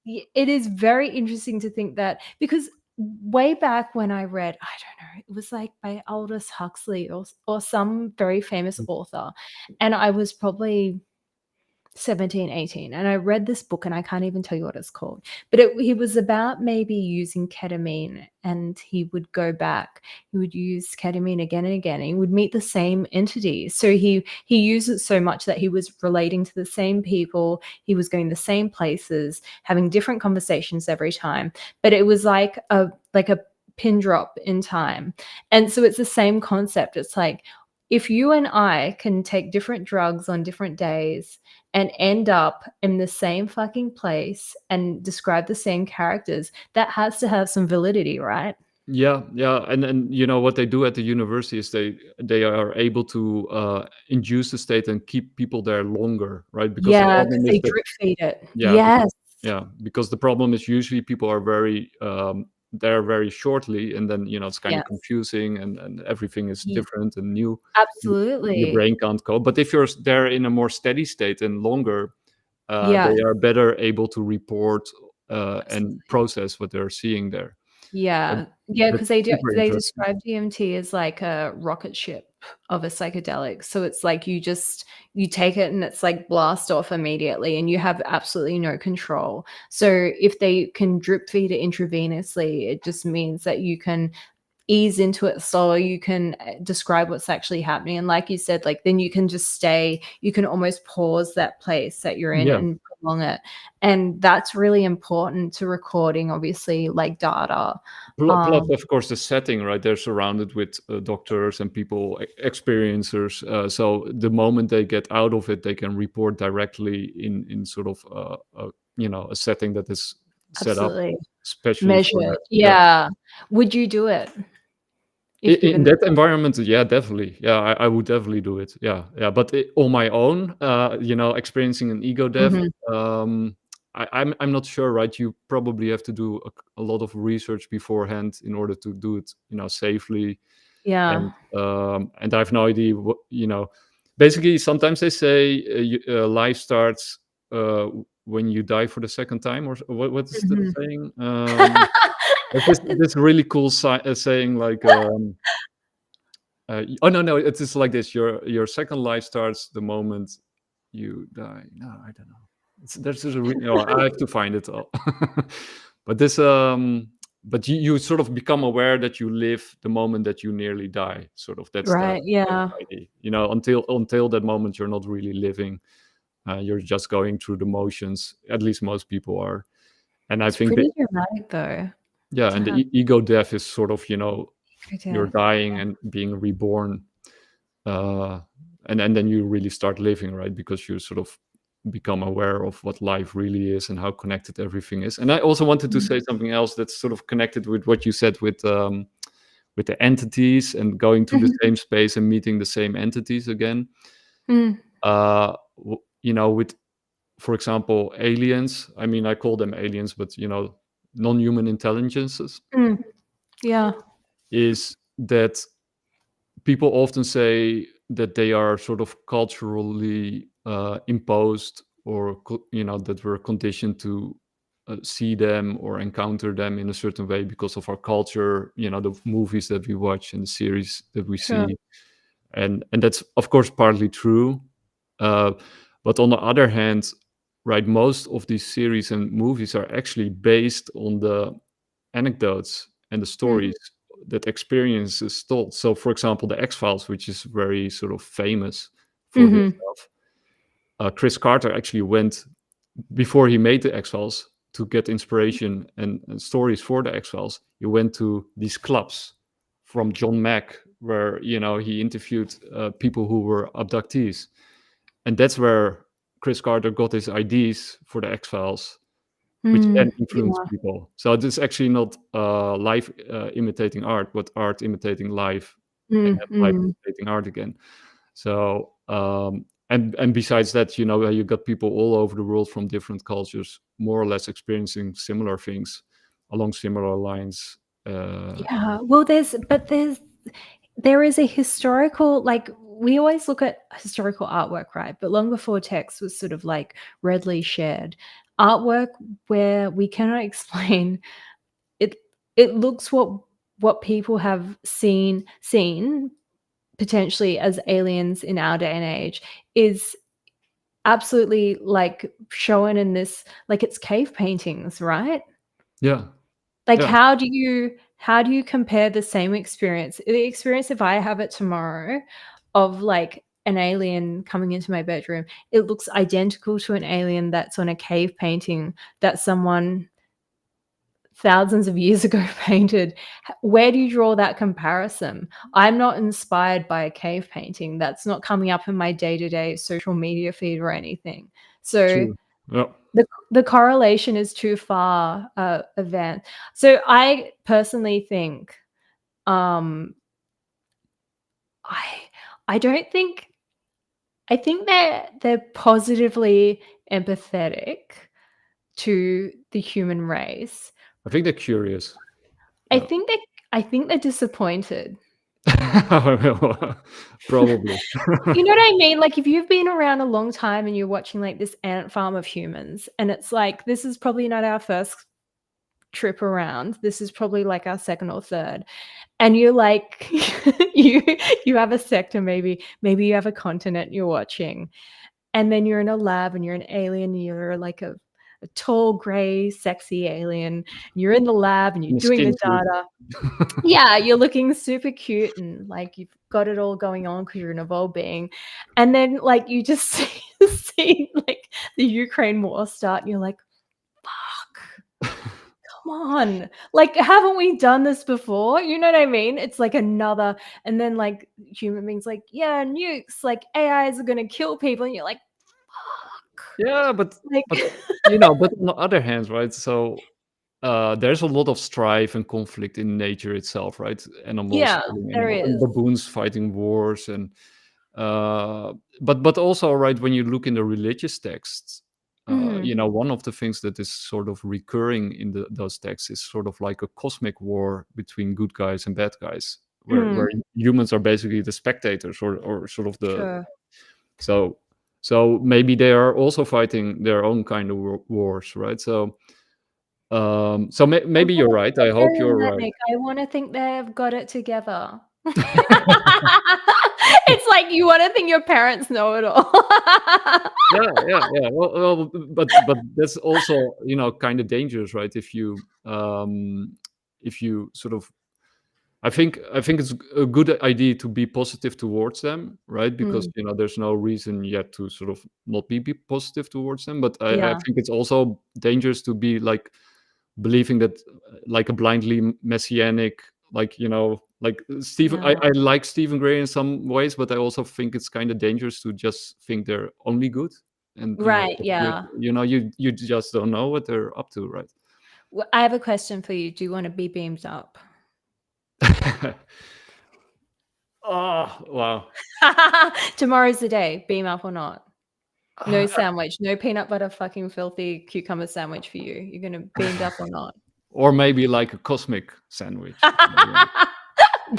it is very interesting to think that, because way back when I read, I don't know, it was, like, by Aldous Huxley or some very famous author, and I was probably 17, 18, and I read this book, and I can't even tell you what it's called, but he was about maybe using ketamine, and he would go back. He would use ketamine again and again, and he would meet the same entities. So he used it so much that he was relating to the same people, he was going the same places, having different conversations every time, but it was like a pin drop in time. And so it's the same concept. It's like, if you and I can take different drugs on different days and end up in the same fucking place and describe the same characters, that has to have some validity, right? Yeah, yeah, and you know what they do at the university is they are able to induce the state and keep people there longer, right? Because the Yeah, 'cause problem is they that, drip feed it. yeah, Yes. because the problem is usually people are very there very shortly, and then, you know, it's kind of Yes. confusing, and everything is Ye different and new. Your absolutely. brain can't cope. But if you're there in a more steady state and longer, Yeah, they are better able to report and absolutely. process what they're seeing there. So Yeah. Yeah, that's 'cause super they interesting. describe DMT as like a rocket ship of a psychedelic. So it's like you take it and it's like blast off immediately and you have absolutely no control. So if they can drip feed it intravenously, it just means that you can ease into it slower, you can describe what's actually happening. And like you said, like then you can just you can almost pause that place that you're in Yeah. and prolong it. And that's really important to recording, obviously, like data. Plus, of course, the setting, right? They're surrounded with doctors and people, experiencers. So the moment they get out of it, they can report directly in sort of a setting that is set up Absolutely. especially Measure for it. that. Yeah. Yeah. Would you do it if In given that environment, yeah, definitely. Yeah, I would definitely do it. Yeah, yeah. But on my own, experiencing an ego death, Mhm. I'm not sure, right? You probably have to do a lot of research beforehand in order to do it, safely. Yeah. And I have no idea what, basically sometimes they say life starts when you die for the second time, or what is the Mhm. saying? There's this really cool saying, like oh, no, it is like this: your second life starts the moment you die. No, I don't know. There's just I have to find it all. But this but you sort of become aware that you live the moment that you nearly die. Sort of, that's the Right, yeah. idea. Until that moment, you're not really living. You're just going through the motions. At least most people are. And I It's think that, pretty dramatic though yeah, to and the have ego death is sort of, ego you're death. dying and being reborn, uh, and then you really start living, right? Because you sort of become aware of what life really is and how connected everything is. And I also wanted to Mm. say something else that's sort of connected with what you said with the entities and going to the Mhm. same space and meeting the same entities again. Mm. With, for example, aliens. I mean, I call them aliens, but non-human intelligences, Mm. Yeah. is that people often say that they are sort of culturally imposed, or that we're conditioned to see them or encounter them in a certain way because of our culture, the movies that we watch and the series that we Sure. see, and that's of course partly true. uh, but on the other hand, right, most of these series and movies are actually based on the anecdotes and the Mm. stories that experiences told. So, for example, the X-Files, which is very sort of famous for this Mhm. stuff. Chris Carter actually went, before he made the X-Files, to get inspiration and stories for the X-Files. He went to these clubs from John Mack, where he interviewed people who were abductees, and that's where Chris Carter got his ideas for the X-Files, which then Mm. influence Yeah. people. So this is actually not life imitating art, but art imitating life, and Mm. then life Mm. imitating art again. So and besides that, you got people all over the world from different cultures, more or less experiencing similar things along similar lines. Yeah. Well, there is a historical, like, we always look at historical artwork, right? But long before text was sort of like readily shared, artwork where we cannot explain it, it looks what people have seen potentially as aliens in our day and age is absolutely like shown in this, like, it's cave paintings, right? Yeah, Like, yeah, how do you compare the same experience, the experience if I have it tomorrow of like an alien coming into my bedroom, it looks identical to an alien that's on a cave painting that someone thousands of years ago painted. Where do you draw that comparison? I'm not inspired by a cave painting. That's not coming up in my day-to-day social media feed or anything. So true. Yeah. the correlation is too far advanced. So I personally think um I I don't think I think they're positively empathetic to the human race. I think they're curious. I Yeah. think they I think they're disappointed. Probably. You know what I mean? Like, if you've been around a long time and you're watching, like, this ant farm of humans, and it's like, this is probably not our first trip around, this is probably, like, our second or third, and you're like you you have a sector, maybe you have a continent you're watching, and then you're in a lab and you're an alien, you're like a a tall, gray, sexy alien. You're in the lab and you're doing the data. Yeah, you're looking super cute and like you've got it all going on because you're an evolved being. And then like you just see like the Ukraine war start and you're like, fuck, come on. Like, haven't we done this before? You know what I mean? It's like another, and then like human beings like, yeah, nukes, like AIs are gonna kill people. And you're like, fuck. Yeah, but Like, but but on the other hand, right? So there's a lot of strife and conflict in nature itself, right? Animals yeah, fighting there animals, and is. baboons fighting wars, and but also, right, when you look in the religious texts, one of the things that is sort of recurring in those texts is sort of like a cosmic war between good guys and bad guys, where humans are basically the spectators or sort of the Sure. so maybe they are also fighting their own kind of wars, right? So maybe you're right. I hope you're right. I want to think they've got it together. It's like you want to think your parents know it all. Yeah. Well, but that's also kind of dangerous, right? If you sort of, I think it's a good idea to be positive towards them, right? Because there's no reason yet to sort of not be positive towards them. But I Yeah. think it's also dangerous to be like believing that like a blindly messianic, like like Stephen. Yeah. I like Stephen Gray in some ways, but I also think it's kind of dangerous to just think they're only good, and Right. Yeah. you just don't know what they're up to, right? Well, I have a question for you. Do you want to be beamed up? Oh wow! Tomorrow's the day. Beam up or not? No sandwich. No peanut butter fucking filthy cucumber sandwich for you. You're gonna beamed up or not? Or maybe like a cosmic sandwich.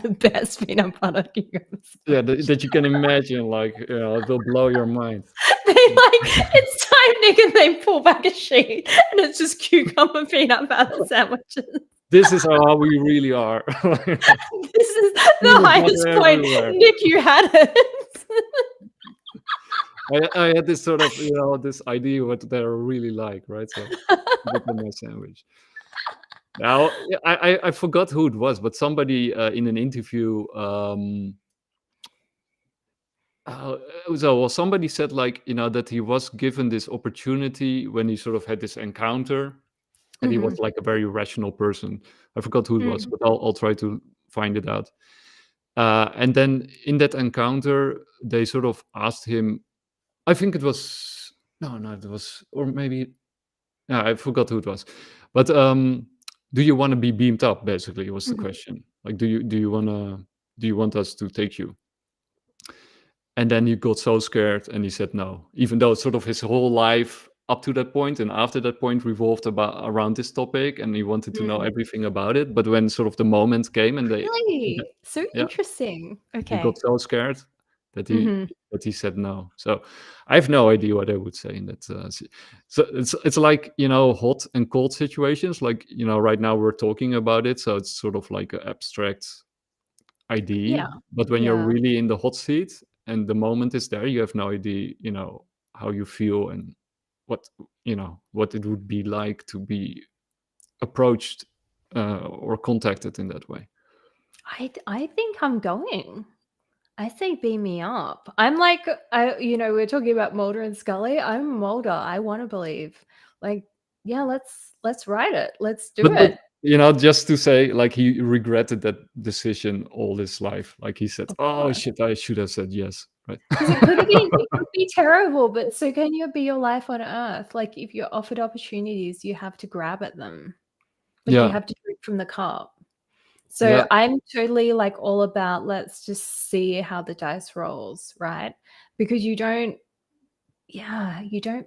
The best peanut butter cucumber Yeah, that you can imagine, like it will blow your mind. They like, it's time, Nick, and they pull back a sheet, and it's just cucumber peanut butter sandwiches. This is how we really are. This is the highest point. Nick, you had it. I had this sort of this idea what they're really like, right? So give them my sandwich. Now I forgot who it was, but somebody in an interview. Somebody said like that he was given this opportunity when he sort of had this encounter, and he was like a very rational person. I forgot who it was, but I'll try to find it out. And then in that encounter, they sort of asked him. I think it was it was, or maybe I forgot who it was. But do you want to be beamed up? Basically, was the question. Like, do you want us to take you? And then he got so scared and he said no, even though sort of his whole life up to that point and after that point revolved around this topic, and he wanted to know everything about it. But when sort of the moment came and Really? So interesting. he Okay. got so scared that he said no. So I have no idea what I would say in that. So it's like hot and cold situations. Like right now we're talking about it, so it's sort of like an abstract idea. Yeah. But when you're really in the hot seat and the moment is there, you have no idea, how you feel and what what it would be like to be approached or contacted in that way. I think I'm going. I say beam me up. I'm like, we're talking about Mulder and Scully. I'm Mulder. I want to believe. Like, yeah, let's write it. Let's do it. Just to say, like, he regretted that decision all his life. Like he said, "Oh shit, I should have said yes." Right? Because it could be terrible, but so can you be your life on Earth? Like, if you're offered opportunities, you have to grab at them. Like, you have to drink from the cup. So I'm totally like all about let's just see how the dice rolls, right? Because you don't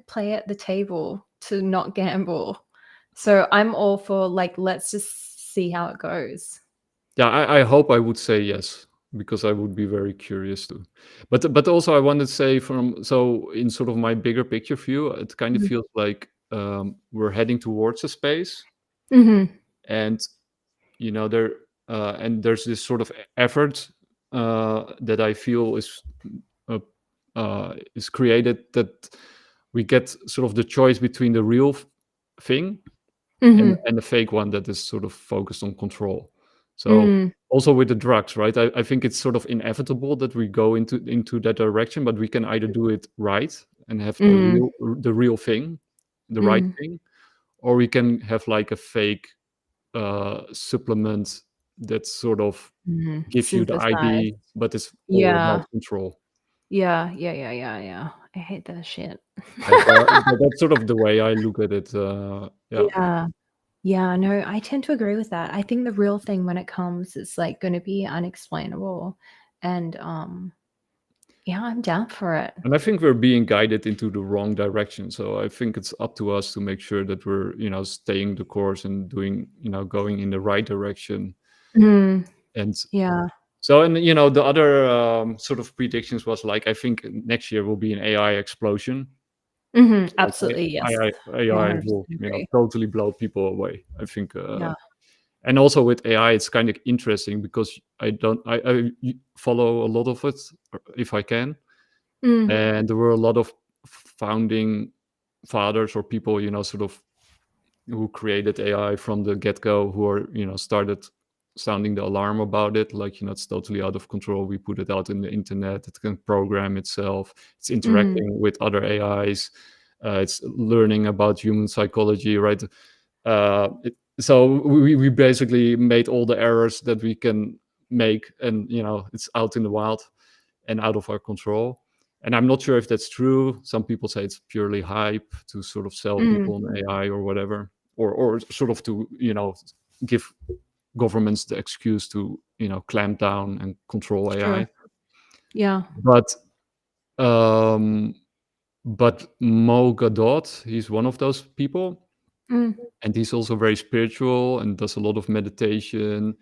play at the table to not gamble. So I'm all for like let's just see how it goes. Yeah, I hope I would say yes, because I would be very curious too. But also I wanted to say in sort of my bigger picture view, it kind of feels like we're heading towards a space, and there's this sort of effort that I feel is created, that we get sort of the choice between the real thing, Mhm. and a fake one that is sort of focused on control. So Mm. also with the drugs, right? I think it's sort of inevitable that we go into that direction, but we can either do it right and have Mm. the real thing, the right Mm. thing, or we can have like a fake supplement that sort of Mhm. gives you the Synthesized. ID, but it's all about Yeah. control. Yeah. Yeah, yeah, yeah, yeah. I hate that shit. Yeah, so that's sort of the way I look at it. Yeah. Yeah. Yeah, no, I tend to agree with that. I think the real thing when it comes is, like, gonna be unexplainable, and, yeah, I'm down for it. And I think we're being guided into the wrong direction. So I think it's up to us to make sure that we're, staying the course and doing, going in the right direction. Mm. And Yeah. so, and the other sort of predictions was like, I think next year will be an AI explosion. Mhm. Like Absolutely, yes. I AI will, 100% agree. totally blow people away. I think, Yeah. and also with AI, it's kind of interesting because I follow a lot of it if I can, Mm. and there were a lot of founding fathers or people, sort of who created AI from the get-go, who are, started sounding the alarm about it, like, it's totally out of control. We put it out in the internet, it can program itself, it's Mm. interacting with other AIs, it's learning about human psychology, right? So we basically made all the errors that we can make, and it's out in the wild and out of our control. And I'm not sure if that's true. Some people say it's purely hype to sort of sell Mm. people on AI or whatever, or sort of to give governments the excuse to clamp down and control Sure. AI. Yeah. But um, Mo Gadot, he's one of those people, Mm. and he's also very spiritual and does a lot of meditation,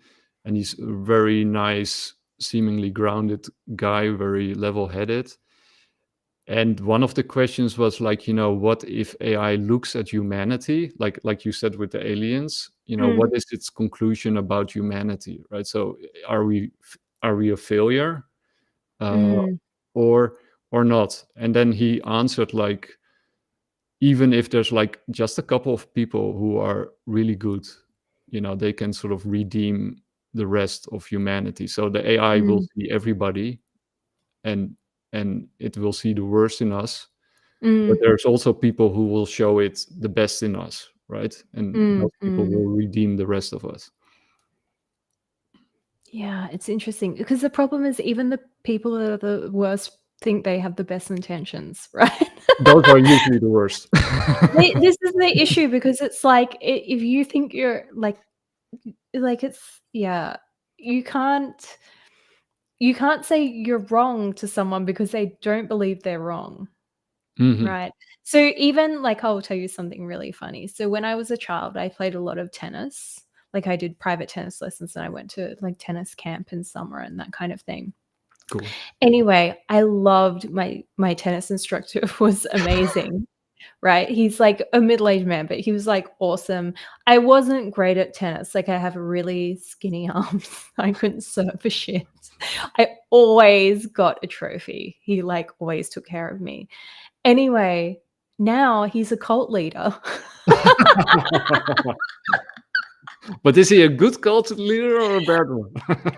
and he's a very nice, seemingly grounded guy, very level-headed. And one of the questions was like, what if AI looks at humanity, like you said with the aliens, what Mm. is its conclusion about humanity, right? So are we a failure, uh, Mm. or not? And then he answered like, even if there's like just a couple of people who are really good, they can sort of redeem the rest of humanity. So the AI will Mm. see everybody, and it will see the worst in us, but Mm. there's also people who will show it the best in us, right? And Mm. those people Mm. will redeem the rest of us. Yeah, it's interesting because the problem is even the people that are the worst think they have the best intentions, right? Those are usually the worst. This is the issue because it's like if you think you're like it's yeah, you can't you can't say you're wrong to someone because they don't believe they're wrong, Mhm. right? So even like I'll tell you something really funny. So when I was a child, I played a lot of tennis. Like I did private tennis lessons and I went to like tennis camp in summer and that kind of thing. Cool. Anyway, I loved my tennis instructor was amazing. Right? He's like a middle-aged man, but he was, like, awesome. I wasn't great at tennis, like, I have really skinny arms. I couldn't serve for shit. I always got a trophy. He, like, always took care of me. Anyway, now he's a cult leader. But is he a good cult leader or a bad one?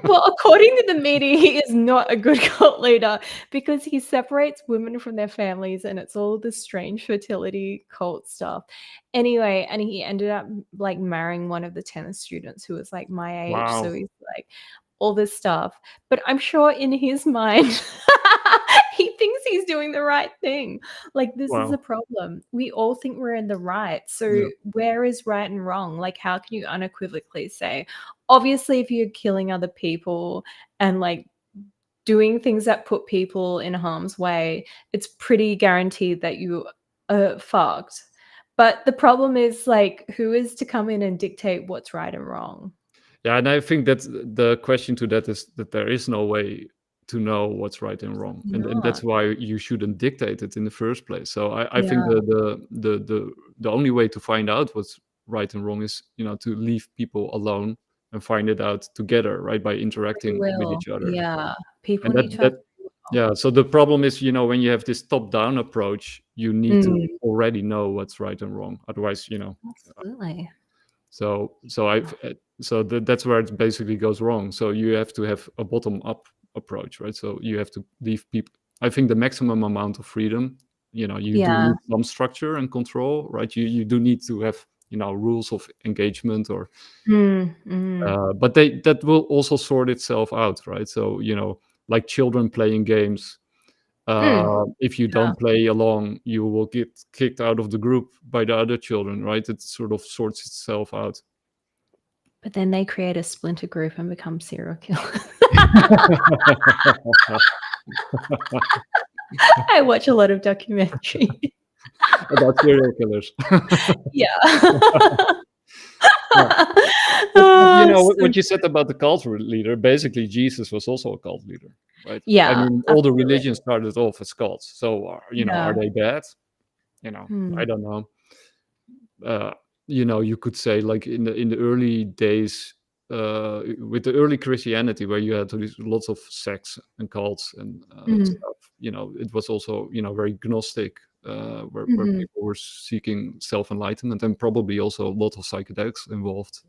Well, according to the media, he is not a good cult leader because he separates women from their families, and it's all this strange fertility cult stuff. Anyway, and he ended up, like, marrying one of the tennis students who was, like, my age, so Wow. he's, like, all this stuff. But I'm sure in his mind, he thinks he's doing the right thing. Like, this is a Wow. problem. We all think we're in the right, so Yeah. where is right and wrong? Like, how can you unequivocally say, obviously, if you're killing other people and, like, doing things that put people in harm's way, it's pretty guaranteed that you are fucked. But the problem is, like, who is to come in and dictate what's right and wrong? Yeah, and I think that the question to that is that there is no way to know what's right and wrong, and that's Not. why you shouldn't dictate it in the first place. So I think Yeah, the only way to find out what's right and wrong is to leave people alone and find it out together, right, by free interacting with will. each other. Yeah. People And need to have that free will. Yeah. So the problem is, when you have this top-down approach, you need to already know what's right and wrong. Otherwise, Absolutely. that's where it basically goes wrong. So you have to have a bottom-up approach, right? So you have to leave people. I think the maximum amount of freedom, you do Yeah. need some structure and control, right? You do need to have, rules of engagement or but that will also sort itself out, right? So like children playing games, if you Yeah. don't play along, you will get kicked out of the group by the other children, right? It sort of sorts itself out. But then they create a splinter group and become serial killers. I watch a lot of documentary. About serial killers. Yeah. What you said about the cult leader, basically Jesus was also a cult leader, right? I Yeah, mean, all the absolutely. religions started off as cults. So, are they bad? I don't know. You could say like in the early days, with the early Christianity, where you had lots of sects and cults and stuff. It was also very gnostic, where people were seeking self-enlightenment, and probably also a lot of psychedelics involved.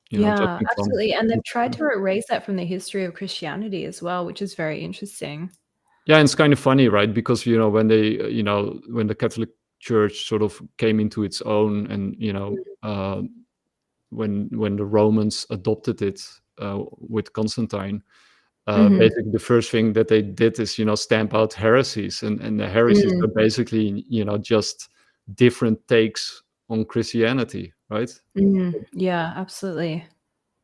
Yeah, Judging from absolutely, and they've tried to erase that from the history of Christianity as well, which is very interesting. Yeah, and it's kind of funny, right? Because when they, when the Catholic Church sort of came into its own, and when the Romans adopted it with Constantine, basically the first thing that they did is stamp out heresies, and the heresies are basically just different takes on Christianity, right? Yeah, absolutely.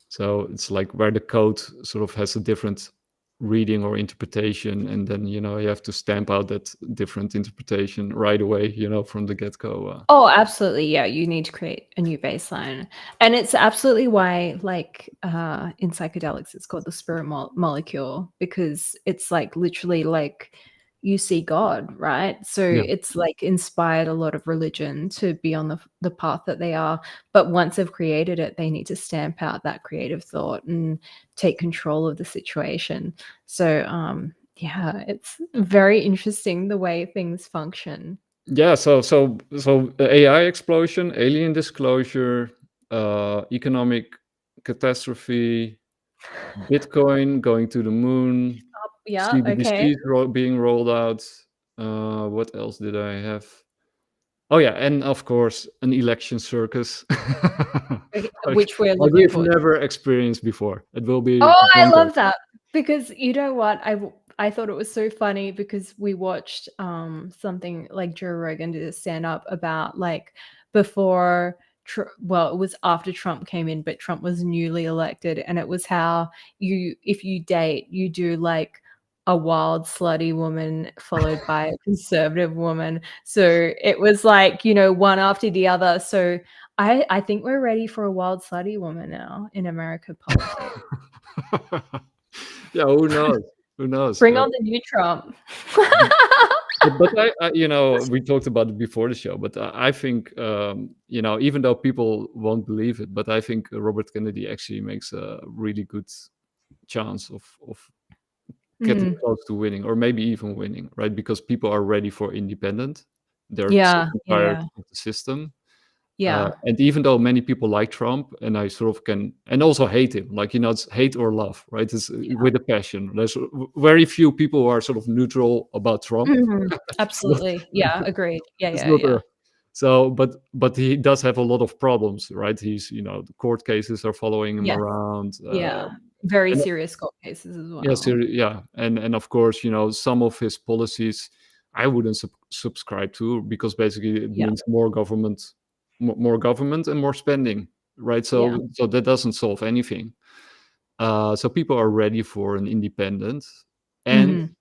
So it's like where the code sort of has a different reading or interpretation, and then you have to stamp out that different interpretation right away, from the get-go. Oh, absolutely, yeah, you need to create a new baseline, and it's absolutely why, like, in psychedelics, it's called the spirit molecule, because it's, like, literally, like, you see God, right? So Yeah. it's, like, inspired a lot of religion to be on the path that they are, but once they've created it, they need to stamp out that creative thought and take control of the situation. So, yeah, it's very interesting the way things function. Yeah, so AI explosion, alien disclosure, economic catastrophe, Bitcoin going to the moon, Yeah, okay. CBDCs being rolled out. What else did I have? Oh yeah, and of course an election circus, Okay, like which we're like looking we've forward to. never experienced before. It will be Oh, I bonkers. love that, because you know what? I thought it was so funny because we watched, something like Joe Rogan did a stand-up about, like, before well, it was after Trump came in, but Trump was newly elected, and it was how if you date, you do, like, a wild slutty woman followed by a conservative woman. So it was like, one after the other. So I think we're ready for a wild slutty woman now in America politics. Yeah, who knows? Who knows? Bring on the new Trump. But we talked about it before the show, but I think, even though people won't believe it, but I think Robert Kennedy actually makes a really good chance of getting close to winning, or maybe even winning, right? Because people are ready for independent. They're sick Yeah, and yeah, tired yeah. of the system. Yeah, And even though many people like Trump, and I sort of can, and also hate him, like, it's hate or love, right? It's with a passion. There's very few people who are sort of neutral about Trump. absolutely. Yeah, agreed. Yeah, It's yeah, not yeah. a so, but he does have a lot of problems, right? He's, the court cases are following him Yes, around. yeah. Very And serious court cases as yeah, well. yeah, and of course, some of his policies I wouldn't subscribe to, because basically it Yeah, means more government, more government and more spending, right? yeah. So that doesn't solve anything. So people are ready for an independent, and Mhm.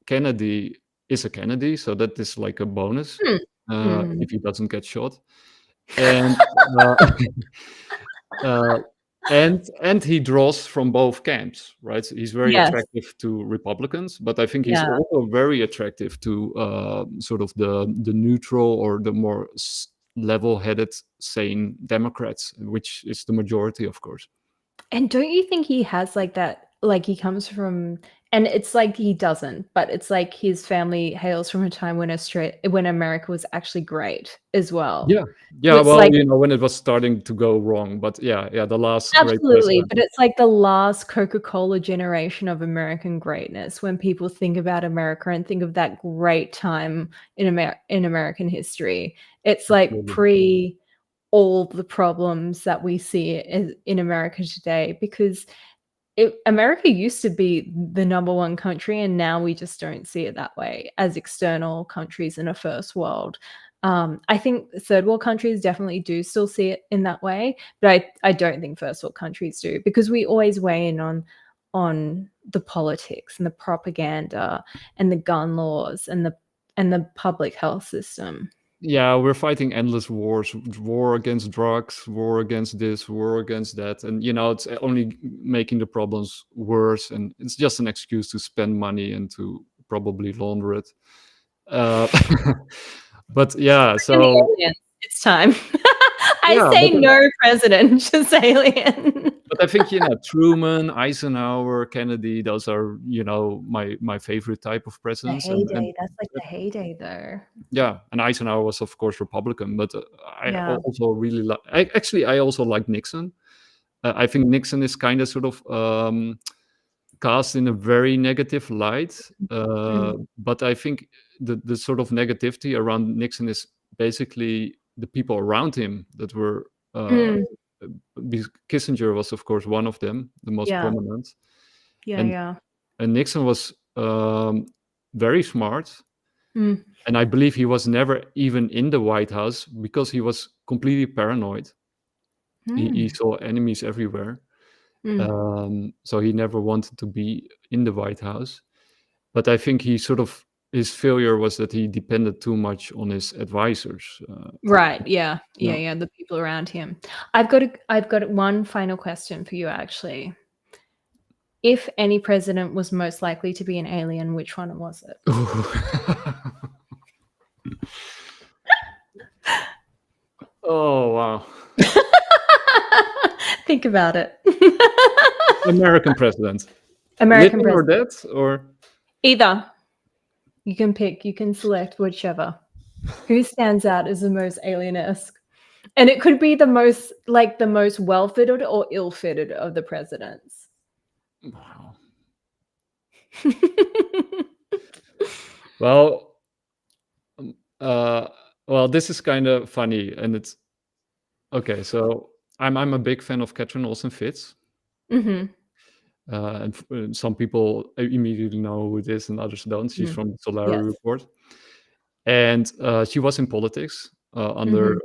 Kennedy is a Kennedy, so that is like a bonus Hmm. Mhm. if he doesn't get shot. And uh, uh, and he draws from both camps, right? So he's very Yes. attractive to Republicans, but I think he's Yeah. also very attractive to sort of the neutral, or the more level-headed, sane Democrats, which is the majority, of course. And don't you think he has, like, that, like, he comes from And it's like he doesn't, but it's like his family hails from a time when America was actually great as well. Yeah. So Yeah, it's well, like when it was starting to go wrong, but yeah, the last great absolutely, president. but it's like the last Coca-Cola generation of American greatness when people think about America and think of that great time in American history. It's like Absolutely. pre all the problems that we see in America today, because America used to be the number one country, and now we just don't see it that way as external countries in a first world. I think third world countries definitely do still see it in that way, but I don't think first world countries do, because we always weigh in on the politics and the propaganda and the gun laws and the public health system. Yeah, we're fighting endless wars, war against drugs, war against this, war against that, and it's only making the problems worse, and it's just an excuse to spend money and to probably launder it. Uh, but yeah, And the so aliens, it's time. I yeah, say no president, just alien. but I think Truman, Eisenhower, Kennedy, those are my favorite type of The presidents, and heyday, that's like the heyday though. yeah, and Eisenhower was of course Republican, but I Yeah. also really like. I also like Nixon. I think Nixon is kind of sort of cast in a very negative light, but I think the sort of negativity around Nixon is basically the people around him that were. Mm. Kissinger was, of course, one of them, the most Yeah. prominent, Yeah, and yeah. Nixon was very smart. Mm. And I believe he was never even in the White House because he was completely paranoid. He Mm. saw enemies everywhere. Mm. So he never wanted to be in the White House. But I think his failure was that he depended too much on his advisors. Right, yeah. Yeah, Yeah. yeah, the people around him. I've got one final question for you, actually. If any president was most likely to be an alien, which one was it? Oh, wow. Think about it. American president. American Living or president. dead, or Either. You can pick, you can select whichever. Who stands out as the most alien-esque? And it could be the most well-fitted or ill-fitted of the presidents. wow. Well, this is kind of funny, and it's okay. So I'm a big fan of Catherine Olsen Fitz. Mhm. And some people immediately know who it is, and others don't. She's Mm. from the Solari Yes. Report, and she was in politics under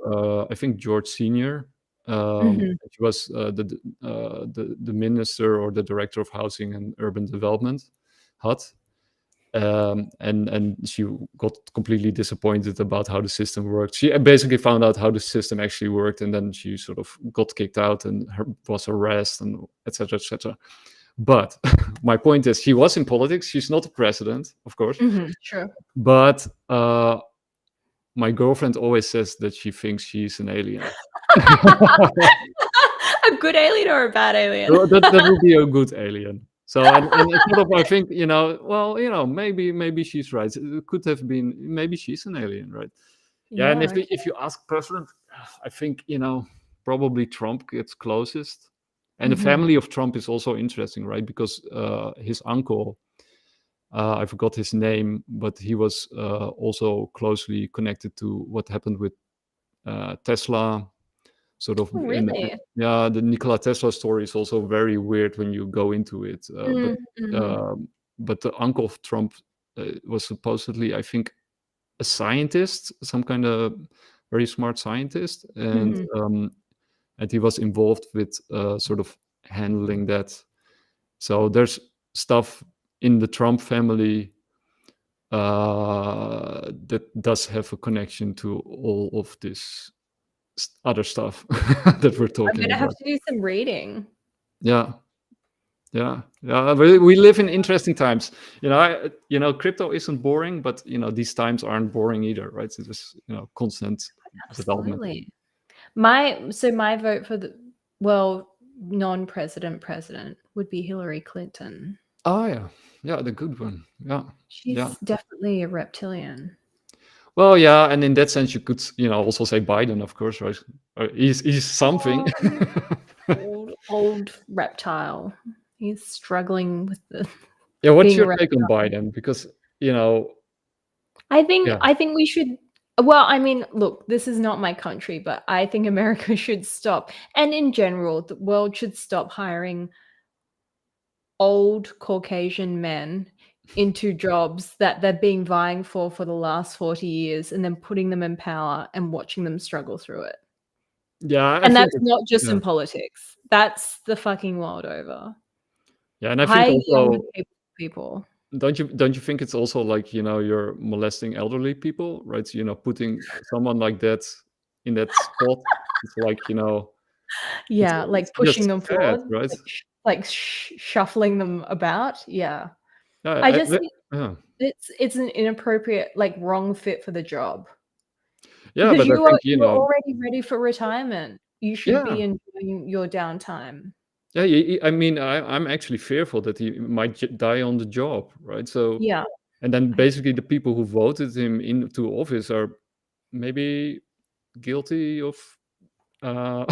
I think George Senior. Mhm. She was the minister or the director of housing and urban development, HUD. And she got completely disappointed about how the system worked. She basically found out how the system actually worked, and then she sort of got kicked out and was harassed and etc. etc. But my point is, she was in politics. She's not the president, of course. Sure. But my girlfriend always says that she thinks she's an alien. A good alien or a bad alien? That would be a good alien. So and sort of I think maybe she's right. It could have been maybe she's an alien, right? Yeah, and Yeah, okay. if you ask president, I think probably Trump gets closest, and the family of Trump is also interesting, right? Because his uncle, I forgot his name, but he was also closely connected to what happened with Tesla. Sort of, Oh, really? yeah, the Nikola Tesla story is also very weird when you go into it. But the uncle of Trump was supposedly, I think, a scientist, some kind of very smart scientist, and he was involved with sort of handling that. So there's stuff in the Trump family that does have a connection to all of this other stuff that we're I'm talking gonna have about. to do some reading. Yeah, yeah, yeah. We live in interesting times. Crypto isn't boring, but these times aren't boring either, right? So there's constant development. Absolutely. My vote for non-president president would be Hillary Clinton. Oh yeah, Yeah, the good one. Yeah. Yeah. She's definitely a reptilian. Well, yeah, and in that sense, you could, also say Biden, of course, right? He's something. Old reptile. He's struggling with the Yeah, what's being a your take on reptile. Biden? Because, you know, I think yeah, I think we should. Well, I mean, look, this is not my country, but I think America should stop, and in general, the world should stop hiring old Caucasian men into jobs that they've been vying for the last 40 years and then putting them in power and watching them struggle through it. yeah, I And think that's it's, not just yeah, in politics. That's the fucking world over. yeah, and I think Hire younger, also, capable people. don't you think it's also like, you're molesting elderly people, right? So, putting someone like that in that spot, it's like, it's Yeah, it's like just pushing them sad, forward, right? like shuffling them about. Yeah. Yeah, I just think yeah, it's an inappropriate, like, wrong fit for the job. yeah, Because but I think, you're already ready for retirement. You should yeah. be enjoying your downtime. Yeah, I mean, I'm actually fearful that he might die on the job, right? So, Yeah. and then I basically the people who voted him into office are maybe guilty of. Uh...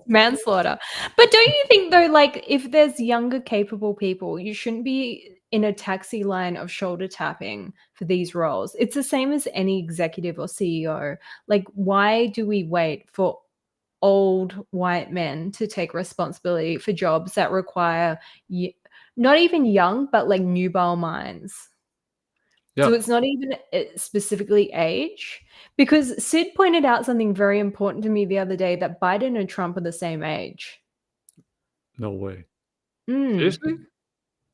Manslaughter. But don't you think though, like, if there's younger capable people, you shouldn't be in a taxi line of shoulder tapping for these roles? It's the same as any executive or CEO. Like, why do we wait for old white men to take responsibility for jobs that require not even young, but like nubile minds? yeah, So it's not even specifically age, because Sid pointed out something very important to me the other day, that Biden and Trump are the same age. no way. Mm, Seriously?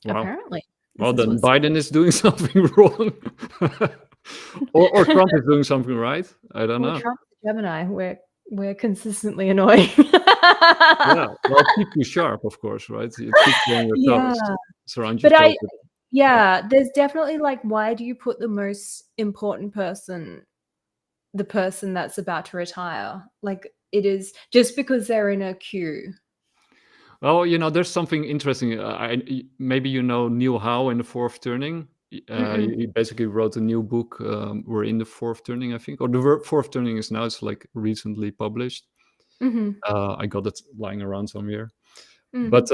Wow. apparently. This Well, is then what Sid. Biden is doing something wrong, or Trump is doing something right. I don't Well, know. Trump's a Gemini. We're consistently annoying. Yeah, well, keep you sharp, of course, right? It keeps you on your Yeah. toes. Surround But yourself with. Yeah. there's definitely, like, why do you put the most important person, the person that's about to retire? Like, it is just because they're in a queue. Well, there's something interesting. Maybe Neil Howe in the Fourth Turning. Mm-mm. He basically wrote a new book. We're in the fourth turning, I think, or the fourth turning is now. It's like recently published. Mhm. I got it lying around somewhere. Mm. But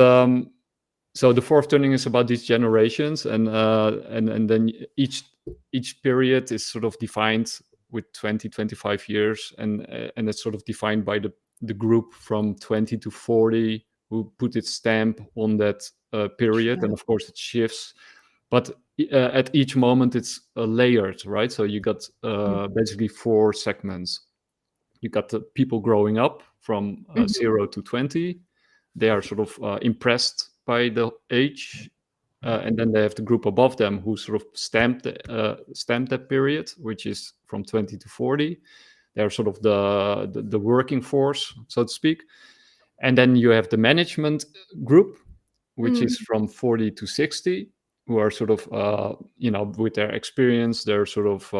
so the fourth turning is about these generations, and then each period is sort of defined with 20, 25 years, and it's sort of defined by the group from 20 to 40 who put its stamp on that period, Sure. and of course it shifts, but at each moment it's layered, right? So you got Mm. basically four segments. You got the people growing up from Mhm. 0 to 20. They are sort of impressed by the age, and then they have the group above them who sort of stamp that period, which is from 20 to 40. They're sort of the working force, so to speak. And then you have the management group, which is Mm. from 40 to 60, who are sort of, with their experience, they're sort of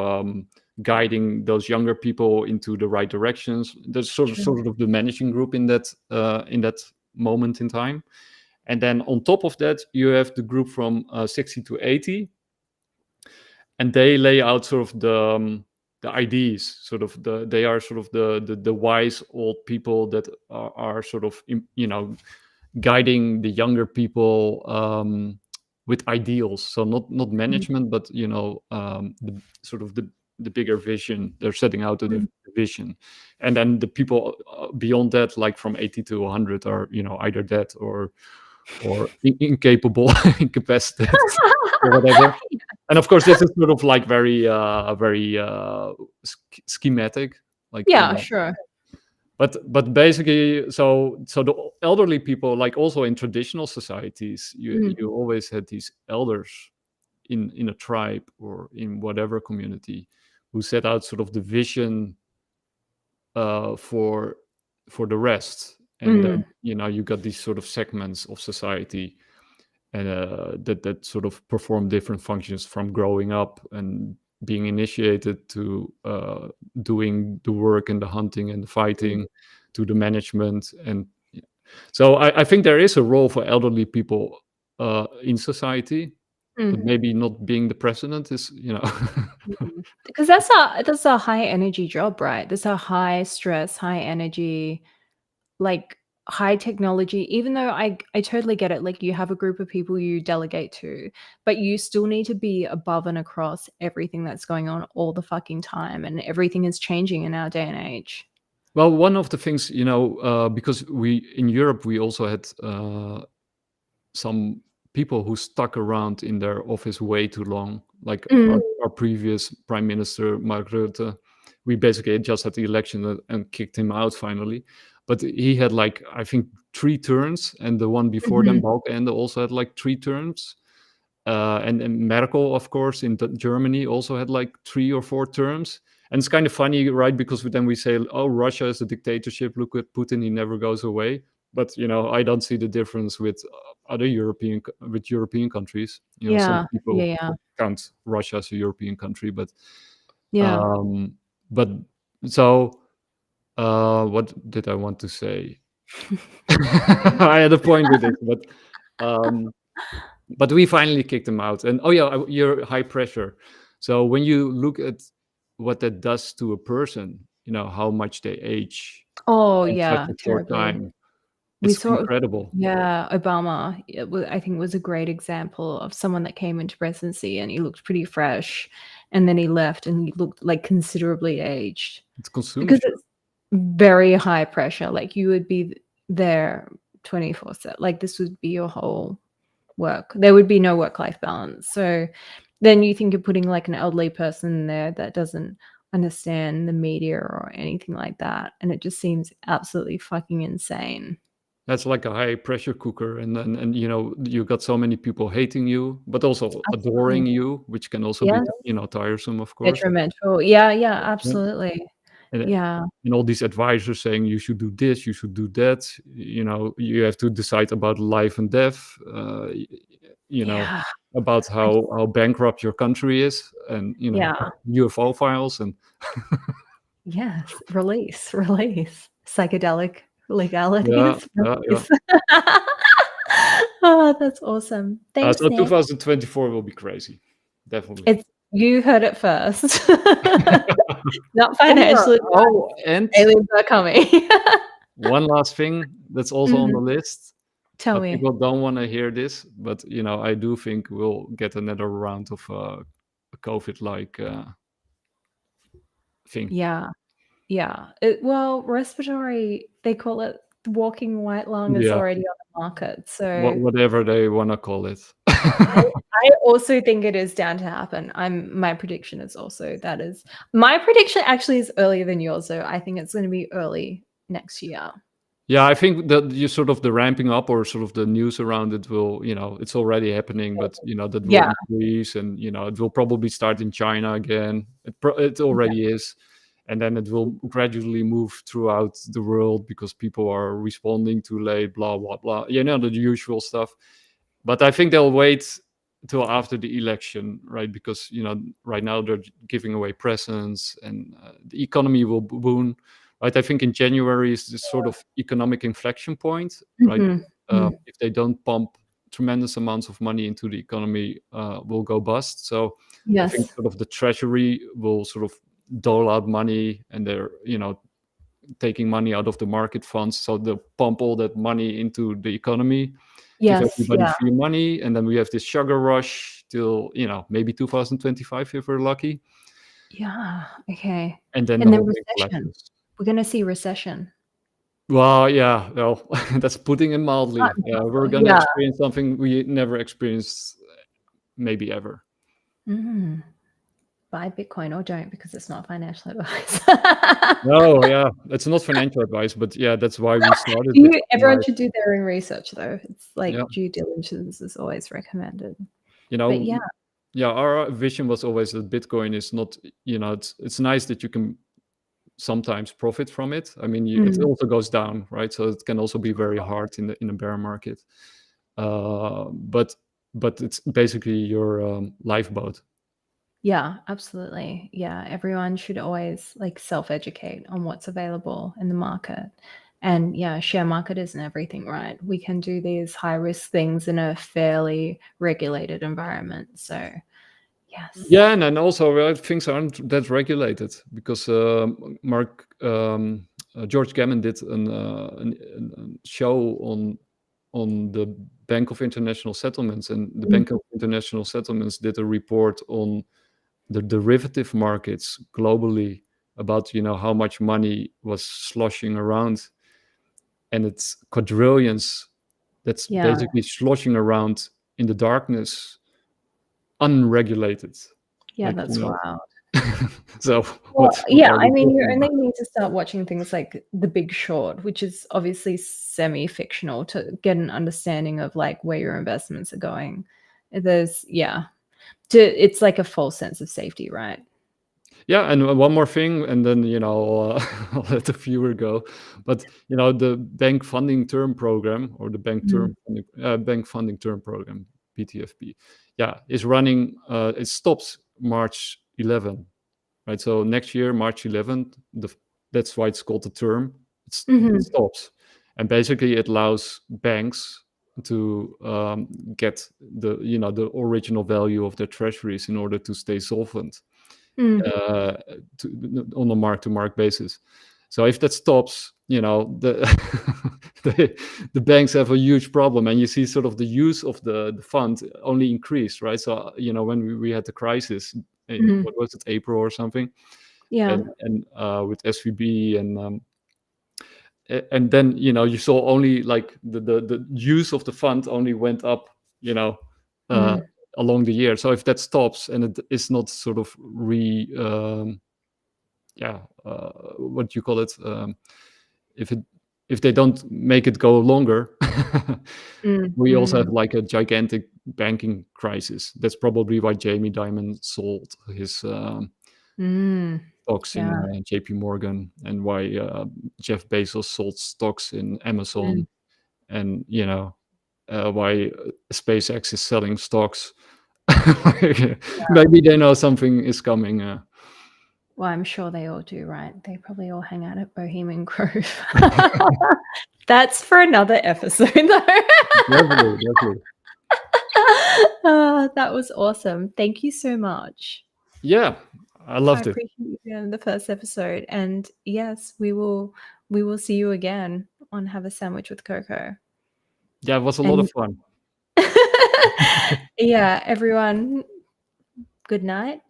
guiding those younger people into the right directions. There's Sure. sort of the managing group in that moment in time. And then on top of that, you have the group from 60 to 80, and they lay out sort of the ideas, sort of they are sort of the wise old people that are sort of guiding the younger people with ideals. So not Mm. management, but the sort of the bigger vision. They're setting out the Mm. vision, and then the people beyond that, like from 80 to 100, are either dead or incapable, incapacitated, or whatever. And of course, this is sort of like very schematic, like Yeah, sure. but basically, so the elderly people, like also in traditional societies, Mm. you always had these elders in a tribe or in whatever community who set out sort of the vision for the rest, and then Mm. you got these sort of segments of society, and that sort of perform different functions, from growing up and being initiated to doing the work and the hunting and the Mm. fighting, to the management. And so I think there is a role for elderly people in society, but Mm. maybe not being the president is, Because that's a high energy job, right? That's a high stress, high energy, like high technology. Even though I totally get it, like you have a group of people you delegate to, but you still need to be above and across everything that's going on all the fucking time, and everything is changing in our day and age. Well, one of the things, because in Europe we also had some people who stuck around in their office way too long, like Mm. our previous prime minister Mark Rutte. We basically just had the election and kicked him out finally, but he had like, I think, 3 turns, and the one before them, Mhm. Balkenende, also had like 3 terms. And Merkel, of course, in Germany also had like 3 or 4 terms. And it's kind of funny, right? Because then we say, oh, Russia is a dictatorship. Look at Putin; he never goes away. But I don't see the difference with other European countries. Some Yeah. Yeah, people yeah. count Russia as a European country, but Yeah. but so what did I want to say? I had a point with it, but we finally kicked him out. And oh yeah, you're high pressure. So when you look at what that does to a person, how much they age Oh, in such yeah, a short terribly. time, We it's saw incredible. Yeah, Obama, I think was a great example of someone that came into presidency and he looked pretty fresh, and then he left and he looked, like, considerably aged. It consumes Because you. it's very high pressure, like, you would be there 24/7, like, this would be your whole work. There would be no work-life balance, so then you think you're putting, like, an elderly person there that doesn't understand the media or anything like that, and it just seems absolutely fucking insane. That's like a high pressure cooker, and you got so many people hating you, but also Absolutely. adoring you, which can also be Yes. tiresome, of course. Detrimental. Yeah, yeah, Yeah. absolutely. And Yeah. and all these advisors saying you should do this, you should do that. You have to decide about life and death. You know Yeah. about I just how bankrupt your country is, and Yeah. UFO files, and Yes. Release, release. Psychedelic yeah, legalities, yeah, yeah. release. Oh, that's awesome. Thanks, So Nick. 2024 will be crazy, definitely. It's You heard it first. Not Oh yeah. financially Oh, advised. and Aliens are coming. one last thing that's also on the Mhm. list. Tell me. People don't want to hear this, but I do think we'll get another round of a COVID-like thing. Yeah. Yeah. Well, respiratory, they call it walking white lung is Yeah, already on the market, so whatever they want to call it. I also think it is down to happen. My prediction is also that is my prediction actually is earlier than yours, so I think it's gonna be early next year. Yeah, I think that you sort of the ramping up or sort of the news around it will, it's already happening, but that will Yeah, increase, and it will probably start in China again. It yeah, already is, and then it will gradually move throughout the world because people are responding too late, blah blah blah. The usual stuff. But I think they'll wait till after the election, right? Because right now they're giving away presents, and the economy will boom. Right, I think in January is this sort of economic inflection point, right? Mhm, mm. If they don't pump tremendous amounts of money into the economy, will go bust. So I think Yes, sort of the treasury will sort of dole out money, and they're taking money out of the market funds, so they'll pump all that money into the economy, give yes, everybody yeah, free money, and then we have this sugar rush till maybe 2025 if we're lucky, yeah, okay. and then the And then whole thing recession. collapses. We're gonna see recession. Well, yeah, well, that's putting it mildly. We're gonna Yeah. experience something we never experienced, maybe ever. Mm. Buy Bitcoin or don't because it's not financial advice. No, yeah, it's not financial advice, but yeah, that's why we started Everyone Bitcoinlive. should do their own research though. It's Yeah, like due diligence is always recommended. you But know, yeah. yeah, our vision was always that Bitcoin is not, it's nice that you can sometimes profit from it. I mean, it Mm. also goes down, right? So it can also be very hard in a bear market. But it's basically your lifeboat. Yeah, absolutely. Yeah, everyone should always like self-educate on what's available in the market. And yeah, share market isn't everything, right? We can do these high risk things in a fairly regulated environment. So yes. Yeah, and then also things aren't that regulated because George Gammon did a show on the Bank of International Settlements, and the Bank of International Settlements did a report on the derivative markets globally about how much money was sloshing around, and it's quadrillions that's basically sloshing around in the darkness, unregulated. Yeah, that's wild. So well, what yeah, are I we mean, you talking only about? need to start watching things like The Big Short, which is obviously semi-fictional, to get an understanding of like where your investments are going. There's it's like a false sense of safety, right? Yeah, and one more thing, and then I'll let the viewer go. But the bank funding term program, or the bank funding term program, BTFP, is running. It stops March 11, right? So next year, March 11th, that's why it's called the term. It stops, and basically it allows banks to get the original value of their treasuries in order to stay solvent on a mark-to-mark basis. So if that stops, the the banks have a huge problem, and you see sort of the use of the fund only increased, right? So when we had the crisis, what was it, April or something? Yeah. And with SVB and then you saw only like the use of the fund only went up, along the year. So if that stops and it is not sort of what do you call it? If they don't make it go longer, we also have like a gigantic banking crisis. That's probably why Jamie Dimon sold his stocks in JP Morgan, and why Jeff Bezos sold stocks in Amazon, and why SpaceX is selling stocks. Maybe they know something is coming. Well, I'm sure they all do, right? They probably all hang out at Bohemian Grove. That's for another episode, though. Definitely. That was awesome. Thank you so much. Yeah, I loved it. Appreciate you being on the first episode. And yes, we will see you again on Have a Sandwich with Coco. Yeah, it was a lot of fun. Yeah, everyone, good night.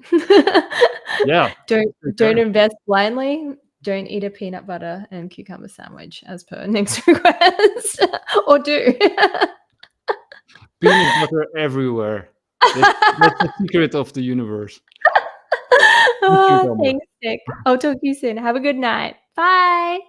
Yeah. Don't invest blindly. Don't eat a peanut butter and cucumber sandwich as per Nick's request. Or do. Peanut butter everywhere. That's the secret of the universe. Oh, thanks, Nick. I'll talk to you soon. Have a good night. Bye.